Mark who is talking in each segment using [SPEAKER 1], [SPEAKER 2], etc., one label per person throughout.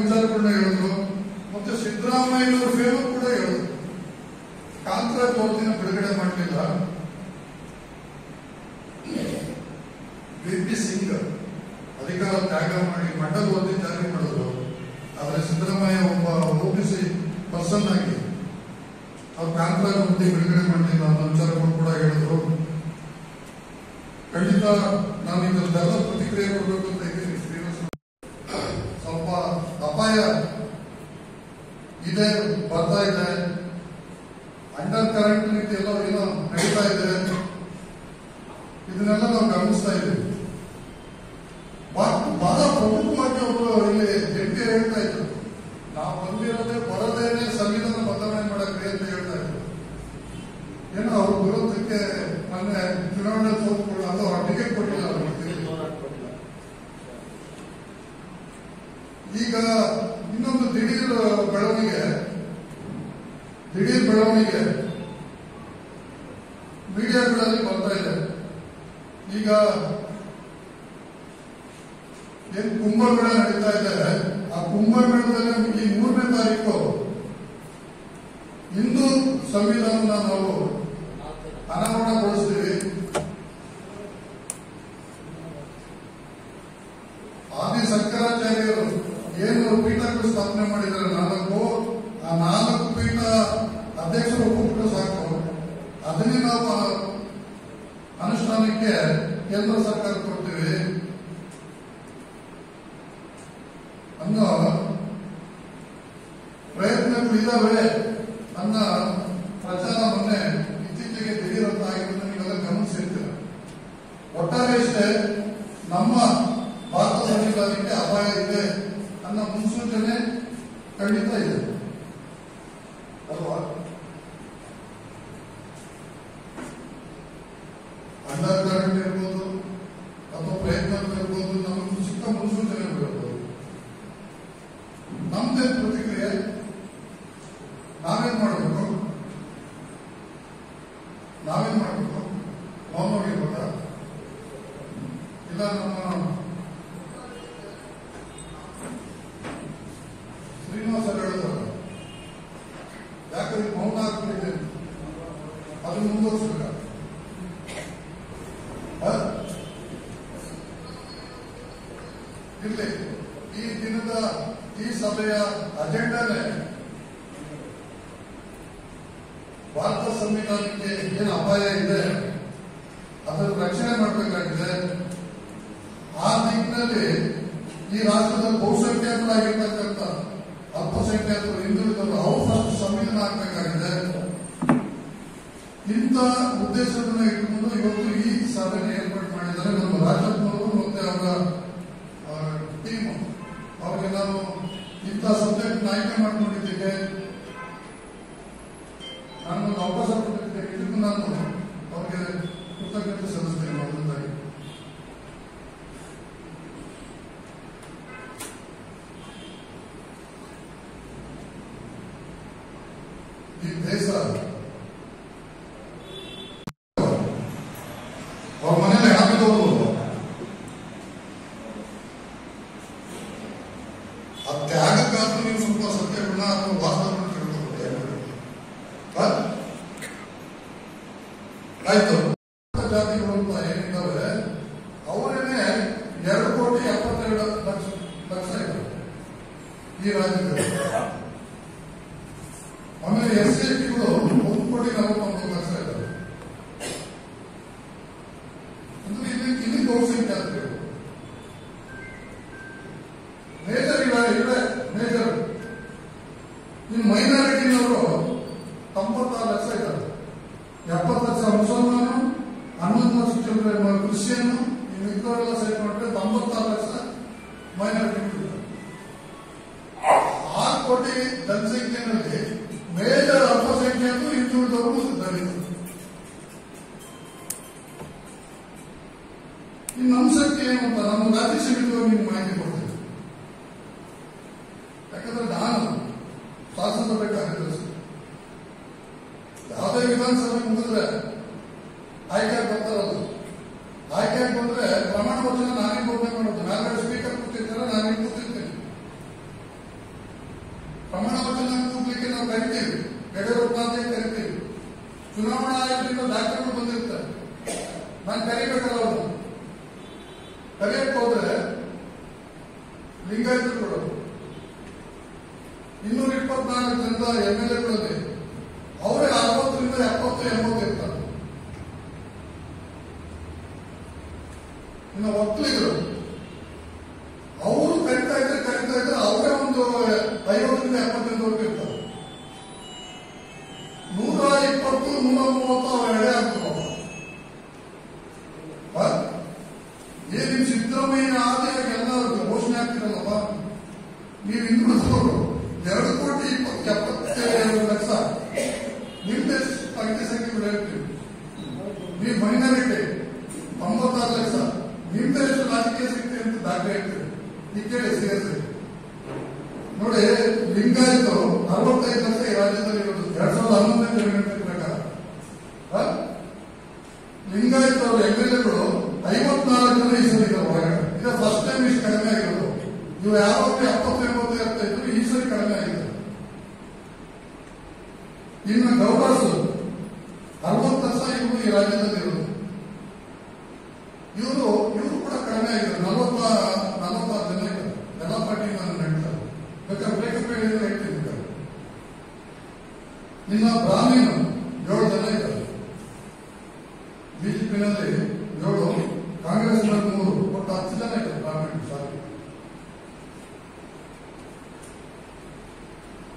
[SPEAKER 1] ವಿಚಾರಗಳನ್ನ ಹೇಳಿದ್ರು. ಮತ್ತೆ ಸಿದ್ದರಾಮಯ್ಯನವರ ಫೇವರ್ ಕೂಡ ಹೇಳಿದ್ರು. ಕಾಂತರಾಜ್ ವರದಿನ ಬಿಡುಗಡೆ ಮಾಡಲಿಲ್ಲ. ವಿ.ಪಿ. ಸಿಂಗ್ ಅಧಿಕಾರ ತ್ಯಾಗ ಮಾಡಿ ಮಂಡಲ್ ವರದಿ ಜಾರಿ ಮಾಡಿದ್ರು. ಆದರೆ ಸಿದ್ದರಾಮಯ್ಯ ಒಬ್ಬ ಓಬಿಸಿ ಪರ್ಸನ್ ಆಗಿ ಅವ್ರು ಕಾಂತರಾಜ್ ವರದಿ ಬಿಡುಗಡೆ ಮಾಡಲಿಲ್ಲ ಅನ್ನೋ ವಿಚಾರಗಳು ಕೂಡ ಹೇಳಿದ್ರು. ಖಂಡಿತ ನಾನು ಇದೆಲ್ಲ ಪ್ರತಿಕ್ರಿಯೆ ಕೊಡಬೇಕು ಅಂತ ಇದ್ದೀನಿ. ಸ್ವಲ್ಪ ಅಪಾಯ ಇದೆ, ಬರ್ತಾ ಇದೆ. ಅಂಡರ್ ಕರೆಂಟ್ ರೀತಿ ಎಲ್ಲ ಏನೋ ನಡೀತಾ ಇದೆ. ಇದನ್ನೆಲ್ಲ ನಾವು ಗಮನಿಸ್ತಾ ಇದ್ದೀವಿ. ಬಹಳ ಪ್ರಮುಖವಾಗಿ ಅವರು ಇಲ್ಲಿ ಎಂಟಿ ಹೇಳ್ತಾ ಇದ್ರು, ನಾವು ಬಂದಿರೋದೇ ಬರೋದೇನೆ ಸಂವಿಧಾನ ಬದಲಾವಣೆ ಮಾಡಕ್ರಿ ಅಂತ ಹೇಳ್ತಾ ಇದ್ರು. ಏನೋ ಅವ್ರ ವಿರೋಧಕ್ಕೆ ಮೊನ್ನೆ ಚುನಾವಣೆ ಸೋತ್ಕೊಳ್ಳೋ ಅದು ಅವ್ರ ಟಿಕೆಟ್ ಕೊಟ್ಟಿಲ್ಲ. ಈಗ ಇನ್ನೊಂದು ದಿಢೀರ್ ಬೆಳವಣಿಗೆ ಮೀಡಿಯಾಗಳಲ್ಲಿ ಬರ್ತಾ ಇದೆ. ಈಗ ಏನ್ ಕುಂಭಮೇಳ ನಡೀತಾ ಇದೆ, ಆ ಕುಂಭಮೇಳದಲ್ಲಿ ಈ 3ನೇ ತಾರೀಕು ಹಿಂದೂ ಸಂವಿಧಾನ ನಾವು ಅನಾವರಣಗೊಳಿಸ್ತೀವಿ. ಆದಿ ಶಂಕರಾಚಾರ್ಯರು ಏನು ಪೀಠಗಳು ಸ್ಥಾಪನೆ ಮಾಡಿದ್ದಾರೆ 4, ಆ 4 ಪೀಠ ಅಧ್ಯಕ್ಷರು ಒಪ್ಪಿಟ್ಟು ಸಾಕು. ಅದನ್ನೇ ನಾವು ಅನುಷ್ಠಾನಕ್ಕೆ ಕೇಂದ್ರ ಸರ್ಕಾರ ಕೊಡ್ತೀವಿ ಅನ್ನೋ ಪ್ರಯತ್ನಗಳು ಇದಾವೆ ಅನ್ನೋ ಪ್ರಚಾರ ಮೊನ್ನೆ ಇತ್ತೀಚೆಗೆ ದಿಢೀರಂತ ಆಗಿರೋದನ್ನ ನೀವೆಲ್ಲ ಗಮನಿಸಿರ್ತೀರ. ಒಟ್ಟಾರೆ ಇಷ್ಟೇ, ನಮ್ಮ ಭಾರತ ಸಂವಿಧಾನಕ್ಕೆ ಅಪಾಯ ಇದೆ ಅನ್ನೋ ಮುನ್ಸೂಚನೆ ಖಂಡಿತ ಇದೆ ಅಲ್ವಾ? ಅಂಡರ್ ಕರೆಂಟ್ ಇರ್ಬೋದು ಅಥವಾ ಪ್ರಯತ್ನಗಳಿರ್ಬೋದು, ನಮಗೆ ಚಿಕ್ಕ ಮುನ್ಸೂಚನೆಗಳಿರ್ಬೋದು. ನಮ್ದೇ ಪ್ರತಿಕ್ರಿಯೆ ನಾವೇನ್ ಮಾಡಬೇಕು? ಮೌನವಾಗಿರ್ಬೋದ? ಇಲ್ಲ ನಮ್ಮ ಶ್ರೀನಿವಾಸ ಹೇಳಿದಾರ, ಯಾಕಂದ್ರೆ ಮೌನ ಆಗ್ಬಿಟ್ಟಿದೆ, ಅದನ್ನು ಮುಂದುವರಿಸಬೇಕ? ಇಲ್ಲಿ ಈ ದಿನದ ಈ ಸಭೆಯ ಅಜೆಂಡಾನೇ ಭಾರತ ಸಂವಿಧಾನಕ್ಕೆ ಏನು ಅಪಾಯ ಇದೆ ಅದನ್ನು ರಕ್ಷಣೆ ಮಾಡಬೇಕಾಗಿದೆ. ಆ ದಿಕ್ಕಿನಲ್ಲಿ ಈ ರಾಷ್ಟ್ರದ ಬಹುಸಂಖ್ಯಾತರಾಗಿರ್ತಕ್ಕಂಥ ಅಲ್ಪಸಂಖ್ಯಾತರು, ಹಿಂದುಳಿದವರು, ಅವರು ಫಸ್ಟ್ ಸಂವಿಧಾನ ಆಗಬೇಕಾಗಿದೆ. ಇಂಥ ಉದ್ದೇಶವನ್ನು ಇಟ್ಟುಕೊಂಡು ಇವತ್ತು ಈ ಸಭೆಯನ್ನು ಏರ್ಪಾಡು ಮಾಡಿದ್ದಾರೆ ನಮ್ಮ ರಾಜ್ಯದವರು ಮತ್ತೆ ಅವರ ಟೀಮ್. ಅವ್ರಿಗೆ ನಾನು ಇಂಥ ಸಬ್ಜೆಕ್ಟ್ ಆಯ್ಕೆ ಮಾಡಿಕೊಂಡಿದ್ದೇನೆ, ನಾನು ಅವಕಾಶ ಕೊಟ್ಟಿದ್ದೇನೆ. ಇದಕ್ಕೂ ನಾನು ಅವ್ರಿಗೆ ಕೃತಜ್ಞತೆ ಸಲ್ಲಿಸ್ತೇನೆ. ಮೊದಲದಾಗಿ ಈ ದೇಶ ಅವ್ರ ಮನೇಲಿ ಹಾಕಿದವರು ಆ ತ್ಯಾಗಕ್ಕಾದ್ರೂ ನೀವು ಸ್ವಲ್ಪ ಸತ್ಯಗಳನ್ನ ಅಥವಾ ವಾಸ್ತವಗಳನ್ನ ತಿಳ್ಕೊಬೇಕು. ಆಯ್ತು, ಜಾತಿಗಳು ಅಂತ ಏನಿದ್ದಾವೆ ಅವರೇನೆ 2,72,00,000 ಇದ್ದಾರೆ ಈ ರಾಜ್ಯದಲ್ಲಿ. ಆಮೇಲೆ SC/STಗಳು 1,49,00,000 ಇದ್ದಾರೆ. ಅಂದ್ರೆ ಇಲ್ಲಿ ಬಹುಸಂಖ್ಯಾತರು ಮೇಜರ್ ಇನ್ನು ಮೈನಾರಿಟಿನವರು 96,00,000 ಇದ್ದಾರೆ. 70,00,000 ಮುಸಲ್ಮಾನು, 11,00,000 ಚಿಲ್ಲರೆ ಕ್ರಿಶ್ಚಿಯನ್, ಮಿಕ್ಕವರೆಲ್ಲ ಸೇರಿಕೊಂಡ್ರೆ 96,00,000 ಮೈನಾರಿಟಿ ಇದ್ದಾರೆ. 6 ಕೋಟಿ ಜನಸಂಖ್ಯೆಯಲ್ಲಿ ಮೇಜರ್ ಅಲ್ಪಸಂಖ್ಯಾತರು, ಹಿಂದುಳಿದವರು ದಲಿತರು. ಇನ್ನು ನಮ್ಮ ಸಂಖ್ಯೆ ಏನು ಅಂತ ನಮ್ಮ ರಾಜ್ಯ ಸಮಿತಿಯವರು ನಿಮ್ಗೆ ಮಾಹಿತಿ ಕೊಡ್ತೀವಿ. ಯಾಕಂದ್ರೆ ನಾನು ಶಾಸನಸಭೆ ಕಾರ್ಯದರ್ಶಿ. ಯಾವುದೇ ವಿಧಾನಸಭೆ ಮುಗಿದ್ರೆ ಆಯ್ಕೆ ಬರ್ತಾರದು. ಆಯ್ಕೆ ಬಂದ್ರೆ ಪ್ರಮಾಣ ವಚನ ನಾನೇ ಬೋಧನೆ ಮಾಡೋದು. ನಾಲ್ಕು ಸ್ಪೀಕರ್ ಕೂತಿರ್ತಾರೆ, ನಾನೇ ಕೂತಿರ್ತೇನೆ. ಚುನಾವಣಾ ಆಯೋಗದಿಂದ ದಾಖಲೆಗಳು ಬಂದಿರ್ತಾರೆ. ನಾನು ಕರಿಬೇಕಲ್ಲ ಅವರು ಕರೆಯಕ್ಕೆ ಹೋದ್ರೆ ಲಿಂಗಾಯತರು 224 ಜನರ MLA-ಗಳಲ್ಲಿ ಅವರೇ 60ರಿಂದ 70, 80 ಇರ್ತಾರೆ. ಇನ್ನು ಒಕ್ಕಲಿಗರು ಅವರು ಕರಿತಾ ಇದ್ರೆ ಅವರೇ ಒಂದು 50ರಿಂದ 70 ಇರ್ತಾರೆ. 120, 130 ಅವ್ರ ಎಡೆ ಆಗ್ತದೆ. ಏನಿಮ್ ಸಿದ್ದರಾಮಯ್ಯ ಆದಿಯಾಗಿ ಎಲ್ಲರೂ ಘೋಷಣೆ ಆಗ್ತಿರಲ್ಲಪ್ಪ, ನೀವು ಹಿಂದುಳಿದವರು 2,70,72,00,000 ನಿಮ್ದೇ ಅಂಕಿ ಸಂಖ್ಯೆಗಳು ಹೇಳ್ತೀವಿ. ನೀವು ಮೈನಾರಿಟಿ 96 ಲಕ್ಷ, ನಿಮ್ದೇ ಎಷ್ಟು ರಾಜಕೀಯ ಶಕ್ತಿ ಅಂತ ದಾಖಲೆ ಹೇಳ್ತೀವಿ. ಈ ಕೇಳಿ ಸೇರಿಸಿ ನೋಡಿ. ಲಿಂಗಾಯತರು 65 ಲಕ್ಷ ಈ ರಾಜ್ಯದಲ್ಲಿ ಇರೋದು 2011 ಜನಗಣತಿ ಪ್ರಕಾರ. ಲಿಂಗಾಯತರು MLA-ಗಳು 54 ಜನ ಈ ಸರಿ ಇದ್ದಾರೆ ಹೊರಗಡೆ. ಇದು ಫಸ್ಟ್ ಟೈಮ್ ಇಷ್ಟು ಕಡಿಮೆ ಆಗಿರೋದು. ಇವು ಯಾವಾಗ 70, 80 ಇರ್ತಾ ಇದ್ರು, ಈ ಸರಿ ಕಡಿಮೆ ಆಗಿದೆ. ಇನ್ನು ಗೌಡರ್ಸ್ 60 ಲಕ್ಷ ಇವರು ಈ ರಾಜ್ಯದಲ್ಲಿ ಇರೋದು. ಇವರು ಕೂಡ ಕಡಿಮೆ ಆಗಿದ್ದಾರೆ. 46 ಜನ ಇದ್ದಾರೆ. ಎಲ್ಲ ಪಾರ್ಟಿಯಿಂದ ನಡೀತಾರೆ. ಬೇಕಾದ್ರೆ ಬ್ರೇಕಪ್ ಹೇಳ್ತಿದ್ದಾರೆ. ಇನ್ನು ಬ್ರಾಹ್ಮಣ 7 ಜನ ಇದ್ದಾರೆ. ಬಿಜೆಪಿನಲ್ಲಿ 7, ಕಾಂಗ್ರೆಸ್ನಲ್ಲಿ 3, ಒಟ್ಟು 10 ಜನ ಇದ್ದಾರೆ ಬ್ರಾಹ್ಮಣ. ಸಾರಿ,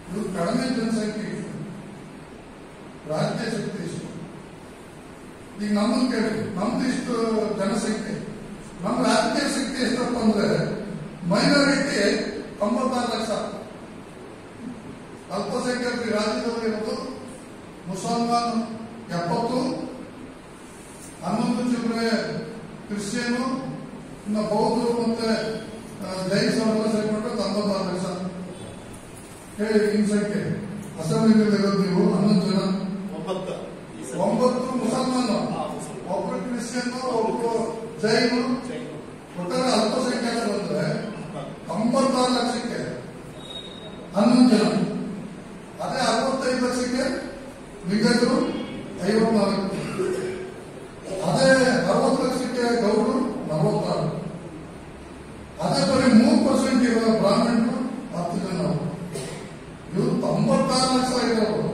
[SPEAKER 1] ಇವರು ಕಡಿಮೆ ಜನಸಂಖ್ಯೆ, ರಾಜ್ಯ ಶಕ್ತಿ ಇಷ್ಟು. ಈಗ ನಮ್ಮನ್ನು ಕೇಳಿ, ನಮ್ದು ಇಷ್ಟು ಜನಸಂಖ್ಯೆ, ನಮ್ಮ ರಾಜಕೀಯ ಶಕ್ತಿ ಎಷ್ಟಪ್ಪ ಅಂದ್ರೆ ಮೈನಾರಿಟಿ 96 ಲಕ್ಷ, ಅಲ್ಪಸಂಖ್ಯಾತರು ರಾಜ್ಯದಲ್ಲಿ ಇರೋದು ಮುಸಲ್ಮಾನ್ 70, 11 ಚಿಲ್ಲರೆ ಕ್ರಿಶ್ಚಿಯನ್, ಇನ್ನು ಬೌದ್ಧರು ಮತ್ತೆ ಜೈನವರೆಲ್ಲ ಸೇರ್ಕೊಂಡ್ರೆ 96 ಲಕ್ಷ. ಹೇಳಿ ನಿಮ್ಮ ಸಂಖ್ಯೆ. ಅಸೆಂಬ್ಲಿನಲ್ಲಿ ಇರೋದು ನೀವು 11 ಜನ, 9 ಮುಸಲ್ಮಾನ್, ಒಬ್ರು ಕ್ರಿಶ್ಚಿಯನ್, ಒಬ್ರು ಜೈನು, ಒಟ್ಟಾರೆ ಅಲ್ಪಸಂಖ್ಯಾತರು ಅಂದ್ರೆ 96 ಲಕ್ಷಕ್ಕೆ 11 ಜನ. ಅದೇ 65 ಲಕ್ಷಕ್ಕೆ ಲಿಂಗಾಯತರು 54, ಅದೇ 60 ಲಕ್ಷಕ್ಕೆ ಗೌಡರು 46, ಅದೇ ಬರೀ 3% ಇರೋ ಬ್ರಾಹ್ಮಣರು 10 ಜನ. ಇವರು 96 ಲಕ್ಷ ಇರೋರು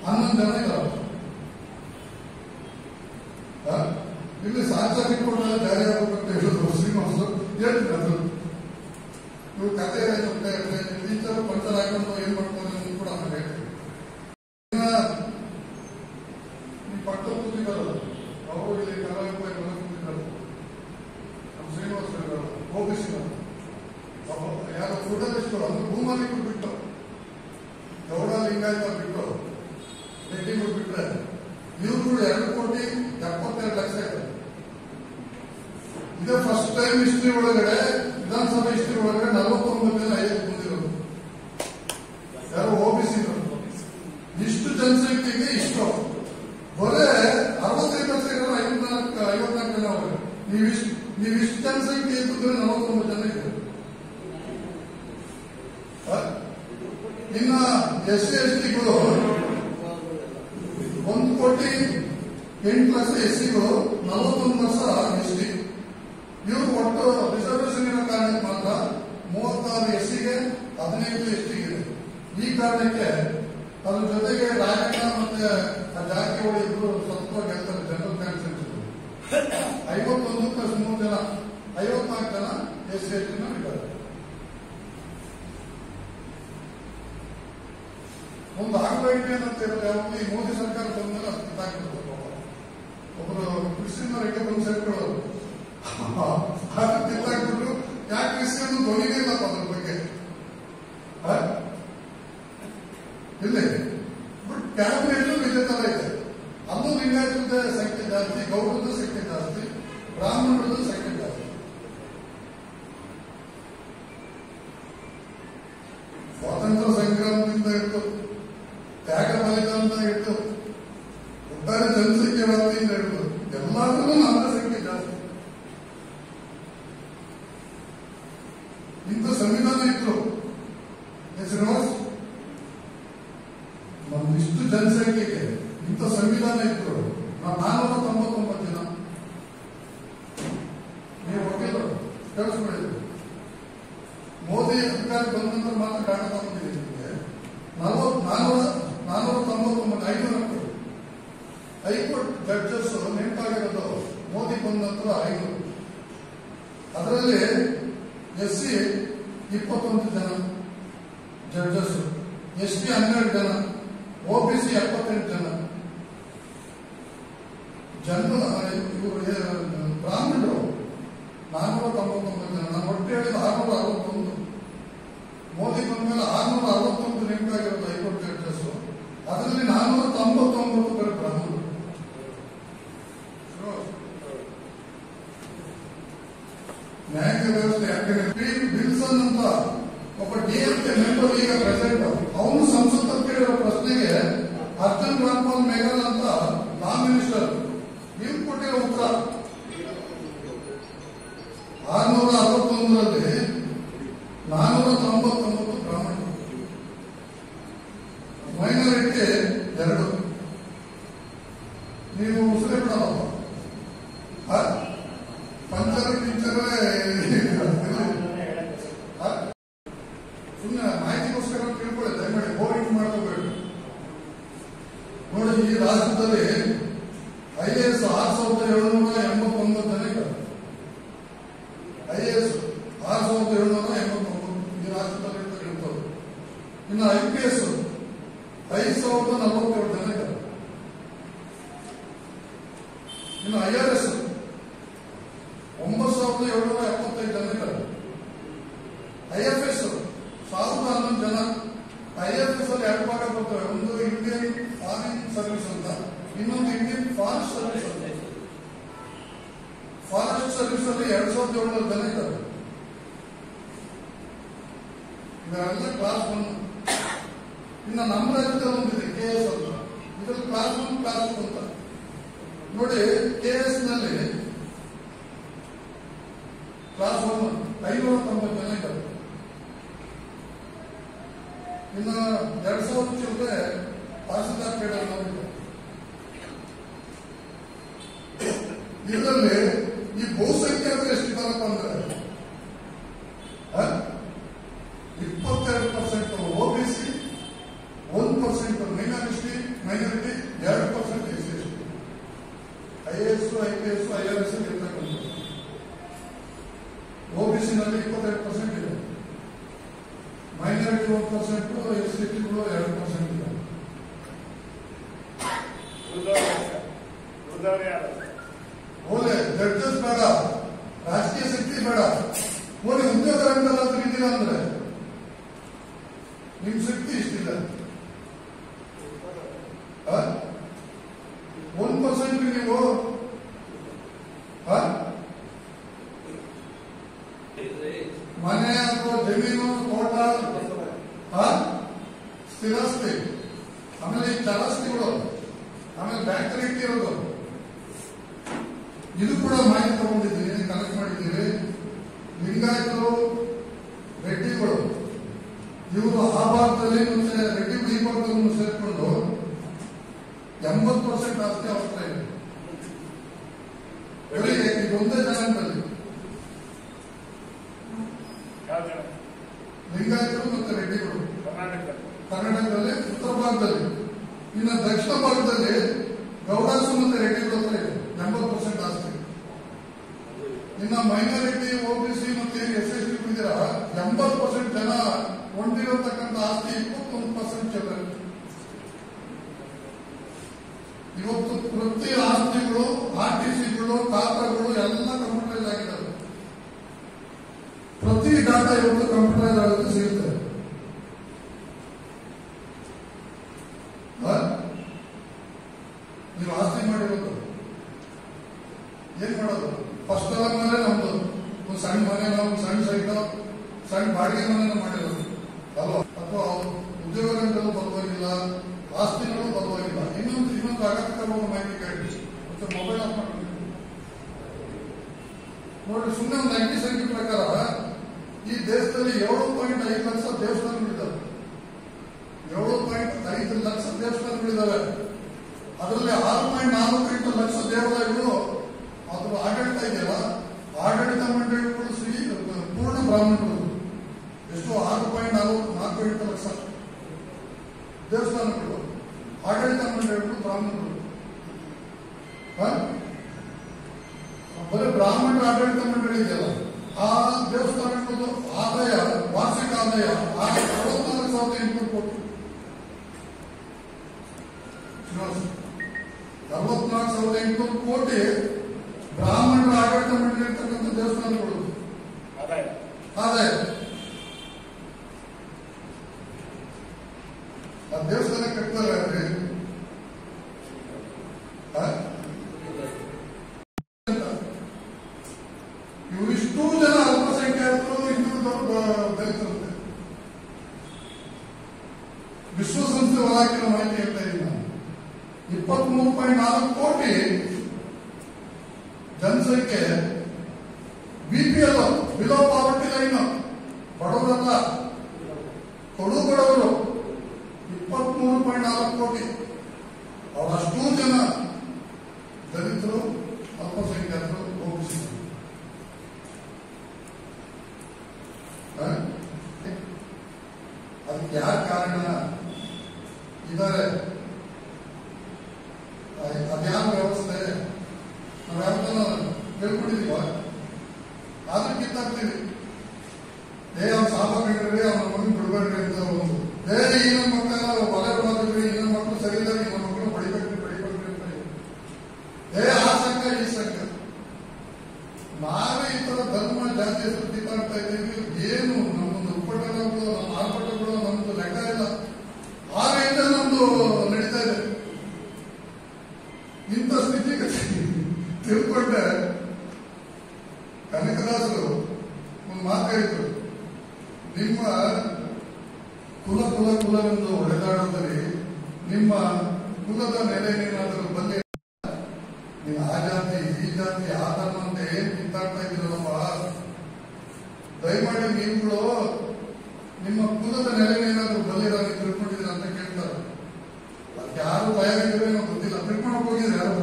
[SPEAKER 1] 11 ಜನ ಇರೋರು. ಇಲ್ಲಿ ಸಾರ್ವಜನಿಕ ಕೊಟ್ಟರೆ ಜಾರಿ ಆಗಬೇಕಂತ ಹೇಳಿದ್ರು ಶ್ರೀನಿವಾಸ ಹೇಳ್ತಿದ್ರು. ಇವ್ರು ಕತೆ ಟೀಚರ್ ಪಂಚರ್ ಹಾಕೊಂಡು ಏನ್ ಮಾಡ್ತಾರೆ ಅಂತ ಕೂಡ ನಾನು ಹೇಳ್ತೀನಿ. ಈ ಪಟ್ಟ ಕೂತಿದ್ದಾರಲ್ಲ ಅವರು ಇಲ್ಲಿ ಕಲಾವಿದ ಕೂತಿದ್ದಾರೆ. ನಮ್ಮ ಶ್ರೀನಿವಾಸ ಹೋಗಿಸಿದ ಯಾರು ಕೂಡಲಿಷ್ಟು ಅಂದ್ರೆ ಭೂಮಾಲಿಕರು ಬಿಟ್ಟು, ಗೌಡ ಲಿಂಗಾಯತ ಬಿಟ್ಟು, ರೆಡ್ಡಿಗಳು ಬಿಟ್ರೆ ಇವ್ರುಗಳು 2,72,00,000 ಇದೆ. ಇದೇ ಫಸ್ಟ್ ಟೈಮ್ ಹಿಸ್ಟ್ರಿ ಒಳಗಡೆ, ವಿಧಾನಸಭೆ ಹಿಸ್ಟ್ರಿ ಒಳಗಡೆ 49 ಜನ ಐದು ಬಂದಿರೋದು ಯಾರು OBC. ಇಷ್ಟು ಜನಸಂಖ್ಯೆಗೆ ಇಷ್ಟು ಬರೇ 65 ಲಕ್ಷ ಇರೋರು 54 ಜನ ಅವರು. ನೀವಿಷ್ಟು ಜನಸಂಖ್ಯೆ ಇದ್ದರೆ 49 ಜನ ಇದೆ. ಇನ್ನ SC STಗಳು 1,08,00,000 SCಗಳು, 41 ಲಕ್ಷ ST. ಇವರು ಒಟ್ಟು ರಿಸರ್ವೇಶನ್ ಇರೋ ಕಾರಣಕ್ಕೆ ಮಾತ್ರ 36 SCಗೆ 15 STಗೆ. ಈ ಕಾರಣಕ್ಕೆ ಅದ್ರ ಜೊತೆಗೆ ರಾಜಣ್ಣ ಮತ್ತೆ ಜಾರಕಿಹೊಳಿ ಇಬ್ರು ಸತ್ವ ಗೆಲ್ತಾರೆ ಜನರಲ್ ಕಾನ್ಸ್ಟಿಟ್ಯೂನ್ಸಿ. 51 + 3 ಜನ 54 ಜನ SC ST ಇದ್ದಾರೆ. ಒಂದು ಆಗ್ಬೇಕು ಅಂತ ಹೇಳಿದ್ರೆ ಯಾವಾಗ ಈ ಮೋದಿ ಸರ್ಕಾರ ಬಂದ್ಮೇಲೆ ಅದು ಕಿತ್ತಾಕ್ಬಿಡ್ತಾರೆ. ಒಬ್ಬರು ಕ್ರಿಶ್ಚಿಯನ್ ಅವರಿಗೆ ಬಂದು ಸೇರ್ಕೊಳ್ಳೋರು, ಅದು ಕಿತ್ತಾಕ್ಬಿಟ್ರು. ಯಾಕೆ ಕ್ರಿಶ್ಚಿಯನ್ ಧ್ವನಿನೇ ಇಲ್ಲಪ್ಪ ಅದ್ರ ಬಗ್ಗೆ ಇಲ್ಲಿ. ಬಟ್ ಕ್ಯಾಬಿನೆಟ್ ಇದೇ ತರ ಇದೆ. ಅಲ್ಲೂ ಲಿಂಗಾಯತದ ಸಂಖ್ಯೆ ಜಾಸ್ತಿ, ಗೌಡದ ಸಂಖ್ಯೆ ಜಾಸ್ತಿ, ಬ್ರಾಹ್ಮಣರದ ಸಂಖ್ಯೆ ಜಾಸ್ತಿ. ಸ್ವಾತಂತ್ರ್ಯ ಸಂಗ್ರಾಮದಿಂದ ಹಿಡಿದು, ತ್ಯಾಗ ಬಲಿದಾನದಿಂದ ಹಿಡಿದು, ಒಟ್ಟಾರೆ ಜನಸಂಖ್ಯೆ ವ್ಯಾಪ್ತಿಯಿಂದ ಹಿಡಿದು ಎಲ್ಲಾದ್ರೂ ನಮ್ಮ ಸಂಖ್ಯೆ ಜಾಸ್ತಿ. ಇಂಥ ಸಂವಿಧಾನ ಇತ್ತು ಶ್ರೀನಿವಾಸ್, ನಮ್ದಿಷ್ಟು ಜನಸಂಖ್ಯೆಗೆ ಇಂಥ ಸಂವಿಧಾನ ಇತ್ತು. 499 ಜನ ನೀವು ವಕೀಲರು ಕೆಲಸ ಮಾಡಿದ್ರು. ಮೋದಿ ಅಧಿಕಾರ ಬಂದ ನಂತರ ಮಾತ್ರ ಕಾರಣ ಬಂದಿದೆ. 499 ಹೈಕೋರ್ಟ್ ಜಡ್ಜಸ್ ನೇಮಕಾಗಿರೋದು ಮೋದಿ ಬಂದ ನಂತರ 500. ಅದರಲ್ಲಿ SC 21 ಜನ ಜಡ್ಜಸ್, ST 12 ಜನ, OBC 78 ಜನ. ಇವರು ಬ್ರಾಹ್ಮಣರು 499 ಜನ. ನಾನು ಒಟ್ಟು ಹೇಳಿದ 661. ಮೋದಿ ಬಂದ ಮೇಲೆ 661 ನೇಮಕ ಆಗಿರೋದು ಹೈಕೋರ್ಟ್ ಜಡ್ಜಸ್. ಅದರಲ್ಲಿ 499 ಬರೀ ಬ್ರಾಹ್ಮಣರು. ನ್ಯಾಯಾಂಗ ವ್ಯವಸ್ಥೆ ಯಾಕಂದ್ರೆ ವಿಲ್ಸನ್ ಅಂತ ಒಬ್ಬ DMK ಮೆಂಬರ್ ಈಗ ಪ್ರೆಸಿಡೆಂಟ್, ಅವನು ಸಂಸತ್ ಕೇಳಿರೋ ಪ್ರಶ್ನೆಗೆ ಅರ್ಜುನ್ ರಾಮ್ಪಾಲ್ ಮೇಘಲ್ ಅಂತ ಲಾ ಮಿನಿಸ್ಟರ್ ನೀವು ಕೊಟ್ಟಿರೋ ಉತ್ತರ 661ರಲ್ಲಿ 499 ಬ್ರಾಹ್ಮಣರು, ಮೈನಾರಿಟಿ 2. ನೀವು ಮುಸ್ಲಿಂ ಬಿಡಲ್ಲ, ಪಂಚರು ಕಿಂಚರೇ ಸುಮ್ಮನೆ ಮಾಹಿತಿಗೋಸ್ಕರ ತಿಳ್ಕೊಳ್ಳಿ, ದಯಮಾಡಿ ಬೋರಿಂಗ್ ಮಾಡ್ಕೋಬೇಕು. ನೋಡಿ, ಈ ರಾಜ್ಯದಲ್ಲಿ IAS 6789 ಜನ ಇದ್ದಾರೆ. IAS 6789 ಈ ರಾಜ್ಯದಲ್ಲಿ ಇರ್ತದೆ. ಇನ್ನು IPS 5047 ಜನ ಇದ್ದಾರೆ. ಇನ್ನು IRS 9775 ಜನ ಇದ್ದಾರೆ. IFS 1011 ಜನ. IFS ಅಲ್ಲಿ 2 ಭಾಗ ಬರ್ತವೆ. ಒಂದು ಇಂಡಿಯನ್ ಫಾರಿನ್ ಸರ್ವಿಸ್ ಅಂತ, ಇನ್ನೊಂದು ಇಂಡಿಯನ್ ಫಾರೆಸ್ಟ್ ಸರ್ವಿಸ್ ಅಂತ. ಫಾರೆಸ್ಟ್ ಸರ್ವಿಸ್ ಅಲ್ಲಿ 2700 ಜನ ಇದ್ದಾರೆ. ಇವೆಲ್ಲ ಕ್ಲಾಸ್ 1. ಇನ್ನು ನಮ್ಮ ರಾಜ್ಯದಲ್ಲಿ ಒಂದಿದೆ KS ಅಂತ, ಇದರಲ್ಲಿ ಕ್ಲಾಸ್ 1 ಕ್ಲಾಸ್ 2 ಅಂತ. ನೋಡಿ, KS ನಲ್ಲಿ ಕ್ಲಾಸ್ 1 590 ಜನ ಇದ್ದಾರೆ. ಇನ್ನು 2000 ಚಿಲ್ಲರೆ ತಹಸೀಲ್ದಾರ್ ಕೇಡರ್ ಇದ್ದಾರೆ. ಇದರಲ್ಲಿ ಈ ಬಹುಸಂಖ್ಯಾತರು ಎಷ್ಟಿದ್ದಾರಪ್ಪ ಅಂದ್ರೆ 22% OBC, 1% minority, 2% SC. IAS, IPS, IRS ಇರ್ತಕ್ಕಂಥ OBC ನಲ್ಲಿ 22% ಇದೆ, ಮೈನಾರಿಟಿ 1%, SCಗಳು 2% ಇದೆ. ಓಲೆ ಜಡ್ಜಸ್ ಬೇಡ, ರಾಜಕೀಯ ಶಕ್ತಿ ಬೇಡ. ಓಲಿ ಉದ್ಯೋಗ ರಂಗದಲ್ಲಿ ಇದ್ದೀರಾ ಅಂದ್ರೆ ನಿಮ್ ಶಕ್ತಿ ಇಷ್ಟಿಲ್ಲ. 1% ನೀವು ಮನೆ ಅಥವಾ ಜಮೀನು, ತೋಟ, ಸ್ಥಿರಾಸ್ತಿ, ಆಮೇಲೆ ಈ ಚರಾಸ್ತಿಗಳು, ಆಮೇಲೆ ಬ್ಯಾಂಕಲ್ಲಿ ಇಟ್ಟಿರೋದು, ಇದು ಕೂಡ ಮಾಹಿತಿ ತಗೊಂಡಿದ್ದೀವಿ, ಕಲೆಕ್ಟ್ ಮಾಡಿದ್ದೀವಿ. ಲಿಂಗಾಯತರು, ರೆಡ್ಡಿಗಳು, ಇವರು ಆ ಭಾಗದಲ್ಲಿ ಮುಂಚೆ ರೆಡ್ಡಿಗಳು ಈ ಭಾಗದಲ್ಲಿ ಸೇರಿಕೊಂಡು 80% ಆಸ್ತಿ ಅವಸ್ಥೆ ಇದೆ. ಇದೊಂದೇ ಜನಾಂಗದಲ್ಲಿ ಲಿಂಗಾಯತರು ಮತ್ತು ರೆಡ್ಡಿಗಳು ಕರ್ನಾಟಕದಲ್ಲಿ ಉತ್ತರ ಭಾಗದಲ್ಲಿ. ಇನ್ನು ದಕ್ಷಿಣ ಭಾಗದಲ್ಲಿ ಗೌಡಾಸು ಮತ್ತು ರೆಡ್ಡಿಗಳು ಹತ್ರ ಇದೆ 80% ಆಸ್ತಿ. ಇನ್ನು ಮೈನಾರಿಟಿ, OBC ಮತ್ತು SC ಇದ್ದೀರಾ 80% ಜನ ಹೊಂದಿರತಕ್ಕಂಥ ಆಸ್ತಿ 21% ಚಿಲ್ಲರೆ. ಇವತ್ತು ಪ್ರತಿ ಆಸ್ತಿಗಳು, RTCಗಳು, ಖಾತಾಗಳು ಎಲ್ಲ ಕಂಪ್ಯೂಟರೈಸ್ ಆಗಿದ್ದಾವೆ. ಪ್ರತಿ ಡಾಟಾ ಇವತ್ತು ಕಂಪ್ಯೂಟರೈಸ್ ಆಗೋದು ಸಿಗುತ್ತೆ. ನೀವು ಆಸ್ತಿ ಮಾಡಿರೋದು ಏನ್ ಮಾಡೋದು? ಫಸ್ಟ್ ಮೇಲೆ ನಮ್ದು ಒಂದು ಸಣ್ಣ ಮನೆ, ನಾವು ಸಣ್ಣ ಸೈಟ್, ಸಣ್ಣ ಬಾಡಿಗೆ ಮನೆ ಮಾಡಿರೋದು ಅಲ್ವಾ? ಅಥವಾ ಉದ್ಯೋಗ ರಂಗದಲ್ಲೂ ಬದಲಾಗಿಲ್ಲ, ಆಸ್ತಿಗಳು ಬದಲಾಗಿಲ್ಲ. ಇನ್ನೊಂದು ಅಗತ್ಯಕರವಾದ ಮಾಹಿತಿ ಕೇಳಿ, ಮತ್ತೆ ಮೊಬೈಲ್ ಆಫ್ ಮಾಡಿ ನೋಡಿ. ಸುಮ್ಮನೆ ಒಂದು ಅಂಕಿ ಸಂಖ್ಯೆ ಪ್ರಕಾರ ಈ ದೇಶದಲ್ಲಿ 7.5 ಲಕ್ಷ ದೇವಸ್ಥಾನಗಳಿದ್ದಾವೆ. 7.5 ಲಕ್ಷ ದೇವಸ್ಥಾನಗಳಿದ್ದಾವೆ. ಅದರಲ್ಲಿ 6.48 ಲಕ್ಷ ದೇವಾಲಯಗಳು ಅದ್ರ ಆಡಳಿತ ಇದೆಯಲ್ಲ, ಆಡಳಿತ ಮಂಡಳಿಗಳು ಪೂರ್ಣ ಬ್ರಾಹ್ಮಣರು. ಎಷ್ಟು? 6.48 ಲಕ್ಷ ದೇವಸ್ಥಾನಗಳು, ಆಡಳಿತ ಮಂಡಳಿಗಳು ಬ್ರಾಹ್ಮಣರು. ಬರೀ ಬ್ರಾಹ್ಮಣರ ಆಡಳಿತ ಮಂಡಳಿ ಇದೆಯಲ್ಲ, ಆ ದೇವಸ್ಥಾನಗಳು ಆದಾಯ, ವಾರ್ಷಿಕ ಆದಾಯ 64,800 ಕೋಟಿ. 64,800 ಕೋಟಿ ಬ್ರಾಹ್ಮಣರ ಆಡಳಿತ ಮಂಡಳಿ ಇರ್ತಕ್ಕಂಥ ದೇವಸ್ಥಾನಗಳು ಆದಾಯ. ಆ ದೇವಸ್ಥಾನ ಕಟ್ತಾರೆ ಅಂದ್ರೆ ಇವರಿಷ್ಟೂ ಜನ ಅಲ್ಪಸಂಖ್ಯಾತರು, ಹಿಂದುಳಿದವರು, ದಲಿತರಂತೆ. ವಿಶ್ವಸಂಸ್ಥೆ ಹೊರಹಾಕಿರೋ ಮಾಹಿತಿ ಹೇಳ್ತಾ ಇದ್ದೀನಿ ನಾನು. 23.4 ಕೋಟಿ ಜನಸಂಖ್ಯೆ BPL, ಬಿಲೋ ಪಾವರ್ಟಿ ಲೈನ್, ಬಡವರಲ್ಲ, ಕೊಡು ಬಡವರು. 23.4 ಕೋಟಿ. ಅವರಷ್ಟೂ ಜನ ದಲಿತರು, ಅಲ್ಪಸಂಖ್ಯಾತರು, OBC. ಅದಕ್ಕೆ ಯಾರ ಕಾರಣ ಇದ್ದಾರೆ? ಅದ್ಯಾವ ವ್ಯವಸ್ಥೆ ನಾವು ಯಾವತ್ತನ ಹೇಳ್ಕೊಂಡಿದೀವ? ಆದ್ರೂ ಕಿತ್ತಾಕ್ತೀವಿ. ಅವ್ನ ಸಾಲ ಬಿಡ್ರಿ, ಅವನ ಮಗನ್ ಬಿಡ್ಬೇಡ್ರಿ ಅಂತ ಒಂದು. ಈ ನನ್ನ ಮಕ್ಕಳೆಲ್ಲ ಒಲೆ ಬಿಡೋದ್ರಿ, ಈ ನನ್ನ ಮಕ್ಕಳು ಸರಿ ಇಲ್ಲ, ಈ ನನ್ನ ಮಕ್ಕಳು ಬಡಿಬೇಕ್ರಿ ಅಂತ. ಆ ಸಂಘ ಈ ಸಂಘ ನಾವೇ ಈ ತರ ಧರ್ಮ ಜಾತಿ ಹೆಸರು ಕಿತ್ತಾಡ್ತಾ ಇದ್ದೀವಿ. ಏನು ನಮ್ಮೊಂದು ಉಪಟಗಳು, ನಮ್ಮ ಆರ್ಭಟಗಳು, ನಮ್ದು ಲೆಕ್ಕ ಇಲ್ಲ. ಆ ರೀತಿಯಲ್ಲಿ ನಮ್ದು ನಡೀತಾ ಇದೆ. ಇಂಥ ಸ್ಥಿತಿಗತಿ ತಿಳ್ಕೊಂಡೆ ಕನಕದಾಸರು ಒಂದು ಮಾತು ಹೇಳಿದ್ರು, ನಿಮ್ಮ ಕುಲವೆಂದು ಹೊಡೆದಾಡೋದಲ್ಲಿ ನಿಮ್ಮ ಕುಲದ ನೆಲೆಯೇನಾದರೂ ಬಲ್ಲೆ, ನೀವು ಆ ಜಾತಿ ಈ ಜಾತಿ ಆ ಧರ್ಮ ಅಂತ ಏನ್ ಕಿತ್ತಾಡ್ತಾ ಇದ್ದೀರಲ್ಲಪ್ಪ, ದಯಮಾಡಿ ನೀವುಗಳು ನಿಮ್ಮ ಕುಲದ ನೆಲೆಯೇನಾದ್ರೂ ಬಲ್ಲಿರಾಗಿ ತಿಳ್ಕೊಂಡಿದ್ದೀರ ಅಂತ ಕೇಳ್ತಾರೆ. ಅದಕ್ಕೆ ಯಾರು ತಯಾರಿದ್ರೆ ಏನೋ ಗೊತ್ತಿಲ್ಲ. ತಿಳ್ಕೊಂಡೋಗಿ ಹೋಗಿದ್ರೆ ಯಾರು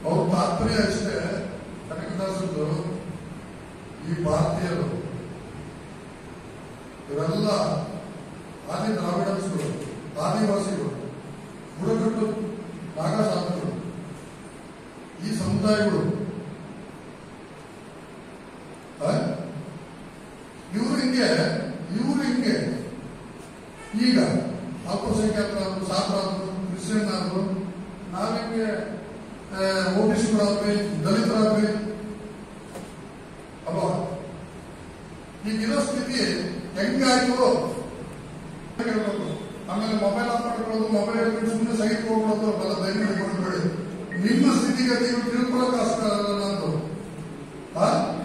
[SPEAKER 1] ಅವ್ರ ತಾತ್ಪರ್ಯ ಅಷ್ಟೇ. ಕನಕದಾಸರು ಈ ಭಾರತೀಯರು ಇವರೆಲ್ಲ ಆದಿ ದ್ರಾವಿಡನ್ಸ್ಗಳು, ಆದಿವಾಸಿಗಳು, ಬುಡಕಟ್ಟು ನಾಗಾಸಾಧುಗಳು, ಈ ಸಮುದಾಯಗಳು ಇವರು ಹಿಂಗೆ ಈಗ ಅಲ್ಪಸಂಖ್ಯಾತರಾದ್ರು, ಸಾಧರಾದ್ರು, ಕ್ರಿಶ್ಚಿಯನ್ ಆದ್ರು, ನಾವಿಂಗೆ OBCಗಳಾದ್ವಿ, ದಲಿತರಾದ್ವಿ ಅಲ್ವಾ? ಈಗಿರೋ ಸ್ಥಿತಿ ಹೆಂಗಾಯ್ತು? ಆಮೇಲೆ ಮೊಬೈಲ್ ಆಫ್ ಮಾಡ್ಕೊಳ್ಳೋದು, ಮೊಬೈಲ್ ಹೇಳ್ಬಿಟ್ಟು ಸುಮ್ಮನೆ ಸೈಟ್ ಹೋಗ್ಬಿಡೋದು, ಬಲ್ಲ ದಯಮಾಡಿ ಕೊಡ್ಬೇಡಿ. ನಿಮ್ಮ ಸ್ಥಿತಿಗತಿಗಳು ತಿಳ್ಕೊಳ್ಳೋಕ್ಕಾಗಲ್ಲ ನಂದು.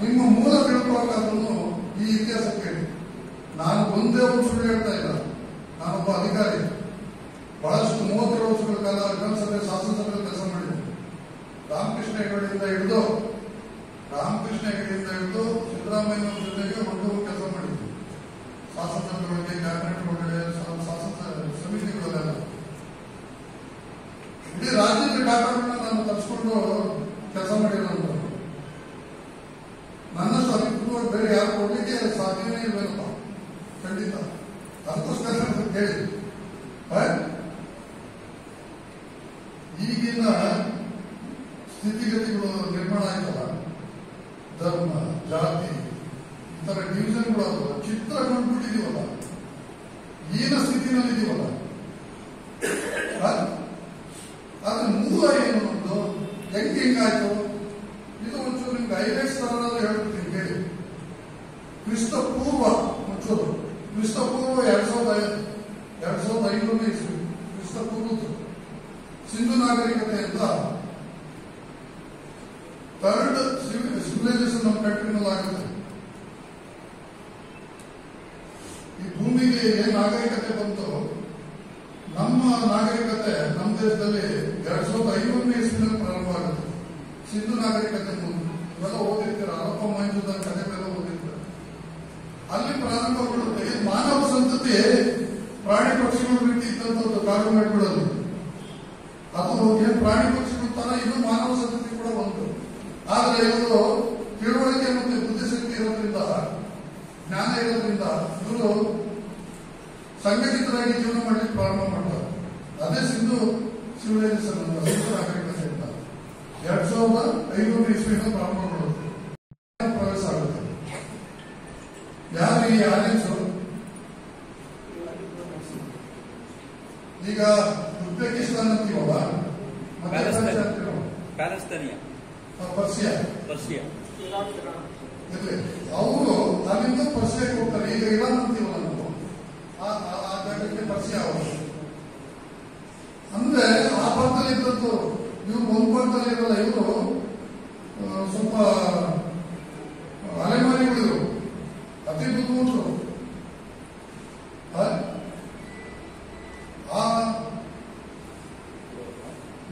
[SPEAKER 1] ನಿಮ್ಮ ಮೂಲ ತಿಳ್ಕೊಳ್ಳೋಕ್ಕಾದ್ರೂ ಈ ಇತಿಹಾಸಕ್ಕೆ ನಾನು ಒಂದೇ ಒಂದು ಸುಳ್ಳು ಹೇಳ್ತಾ ಇಲ್ಲ. ನಾನೊಬ್ಬ ಅಧಿಕಾರಿ, ಬಹಳಷ್ಟು 37 ವರ್ಷಗಳ ಕಾಲ ವಿಧಾನಸಭೆ, ಶಾಸನಸಭೆಯಲ್ಲಿ ಕೆಲಸ ಮಾಡಿದ್ದೆ. ರಾಮಕೃಷ್ಣ ಹೆಗಡೆಯಿಂದ ಹಿಡಿದು ಸಿದ್ದರಾಮಯ್ಯ ಜೊತೆಗೆ ಒಂದು ಕೆಲಸ ಮಾಡಿದ್ದೆ. ಶಾಸನಸಭೆಗಳಿಗೆ, ಕ್ಯಾಬಿನೆಟ್ ಒಳಗಡೆ, ಶಾಸನ ಸಮಿತಿಗಳಲ್ಲೆಲ್ಲ ಇಡೀ ರಾಜ್ಯದ ಡಾಟಾಗಳನ್ನ ನಾನು ತರಿಸ್ಕೊಂಡು ಕೆಲಸ ಮಾಡಿರೋದು. ನನ್ನಷ್ಟು ಅಧಿಕೃತವಾಗಿ ಬೇರೆ ಯಾರು ಕೊಡ್ಲಿಕ್ಕೆ ಸಾಧ್ಯನೇ ಇಲ್ವೇನಪ್ಪ, ಖಂಡಿತ. ಅದಕ್ಕೋಸ್ಕರ ಕೇಳಿ, ಈಗಿನ ಸ್ಥಿತಿಗತಿಗಳು ನಿರ್ಮಾಣ ಆಯ್ತಲ್ಲ, ಧರ್ಮ, ಜಾತಿ, ಈ ತರ ಡಿವಿಷನ್ಗಳು ಆದಲ್ಲ, ಚಿತ್ರ ಕಂಡುಬಿಟ್ಟಿದೀವಲ್ಲ, ಈಗಿನ ಸ್ಥಿತಿನಲ್ಲಿ ಇದೀವಲ್ಲ, ಅದ್ರ ಮೂಲ ಏನು, ನಮ್ದು ಹೆಂಗಾಯ್ತು? ಇದು ಒಂಚೂರು ನಿಮ್ಗೆ ಐಲೈಟ್ಸ್ ತರ ಹೇಳ್ಬಿಡ್ತೀನಿ ಕೇಳಿ. ಕ್ರಿಸ್ತ ಪೂರ್ವ ಮುಂಚೂರು, ಕ್ರಿಸ್ತ ಪೂರ್ವ 2500 ಇಸ್ವಿ, ಕ್ರಿಸ್ತ ಪೂರ್ವದ್ದು ಸಿಂಧು ನಾಗರಿಕತೆ ಅಂತ ಥರ್ಡ್ ಸಿವಿಲೈಸೇಷನ್ ನಮ್ಮ ಕಂಟ್ರಿನಲ್ಲಿ ಆಗುತ್ತೆ. ಈ ಭೂಮಿಗೆ ಏನ್ ನಾಗರಿಕತೆ ಬಂತು, ನಮ್ಮ ನಾಗರಿಕತೆ ನಮ್ಮ ದೇಶದಲ್ಲಿ 2500 ಇಸ್ವಿನಲ್ಲಿ ಪ್ರಾರಂಭ ಆಗುತ್ತೆ. ಸಿಂಧು ನಾಗರಿಕತೆ ಮುಂದೆ ಇವೆಲ್ಲ ಓದಿರ್ತೀರ, ಹರಪ್ಪ ಮೊಹೆಂಜೊದಾರೋ ಕಥೆ ಮೇಲೆ ಓದಿರ್ತಾರೆ. ಅಲ್ಲಿ ಪ್ರಾರಂಭಗೊಳ್ಳುತ್ತೆ ಮಾನವ ಸಂತತಿ ಪದ್ಧತಿ ಪ್ರಾಣಿ ಪಕ್ಷಿಗಳ ರೀತಿ ಇದ್ದಂಥದ್ದು ಕಾಡು ಮೇಡುಗಳಲ್ಲಿ. ಅದು ಏನ್ ಪ್ರಾಣಿ ಪಕ್ಷಿಗಳ ತರ ಇದು ಮಾನವ ಸಂತತಿ ಕೂಡ ಒಂದು. ಆದ್ರೆ ಇವರು ತಿಳುವಳಿಕೆ ಮತ್ತು ಬುದ್ಧಿಶಕ್ತಿ ಇರೋದ್ರಿಂದ, ಜ್ಞಾನ ಇರೋದ್ರಿಂದ ಇವರು ಸಂಘಟಿತರಾಗಿ ಜೀವನ ಮಾಡಲಿಕ್ಕೆ ಪ್ರಾರಂಭ ಮಾಡ್ತಾರೆ. ಅದೇ ಸಿಂಧು ಸಿವಿಲೈಸೇಷನ್ ಅಂತ, ಸಿಂಧು ನಾಗರಿಕತೆ ಅಂತ 2500 ಇಸ್ವಿಯಿಂದ ಪ್ರಾರಂಭ ಮಾಡುತ್ತೆ, ಪ್ರವೇಶ ಆಗುತ್ತೆ. ಯಾರು ಈ ಆರ್ಯನ್ಸು? ಈಗ ಉಜ್ಬೇಕಿಸ್ತಾನ್ ಅಂತೀವಲ್ಲ, ಪರ್ಸಿಯಾ ಇರ್ಲಿ, ಅವರು ಅಲ್ಲಿಂದ ಪರ್ಸಿಯಾಗೆ ಹೋಗ್ತಾರೆ. ಈಗ ಇರಾನ್ ಅಂತೀವಲ್ಲ ನಾವು, ಆ ಜಾಗಕ್ಕೆ ಪರ್ಸಿಯಾ ಅವರು. ಅಂದ್ರೆ ಆ ಭಾಗದಲ್ಲಿ ಇದ್ದದ್ದು ಇವ್ರು ಒಂದು ಭಾಗದಲ್ಲಿ ಇರಲ್ಲ. ಇವರು ಸ್ವಲ್ಪ ಅಲೆಮಾರಿಗಳು, ಅತಿ ಬುದ್ಧಿವಂತರು. ಆ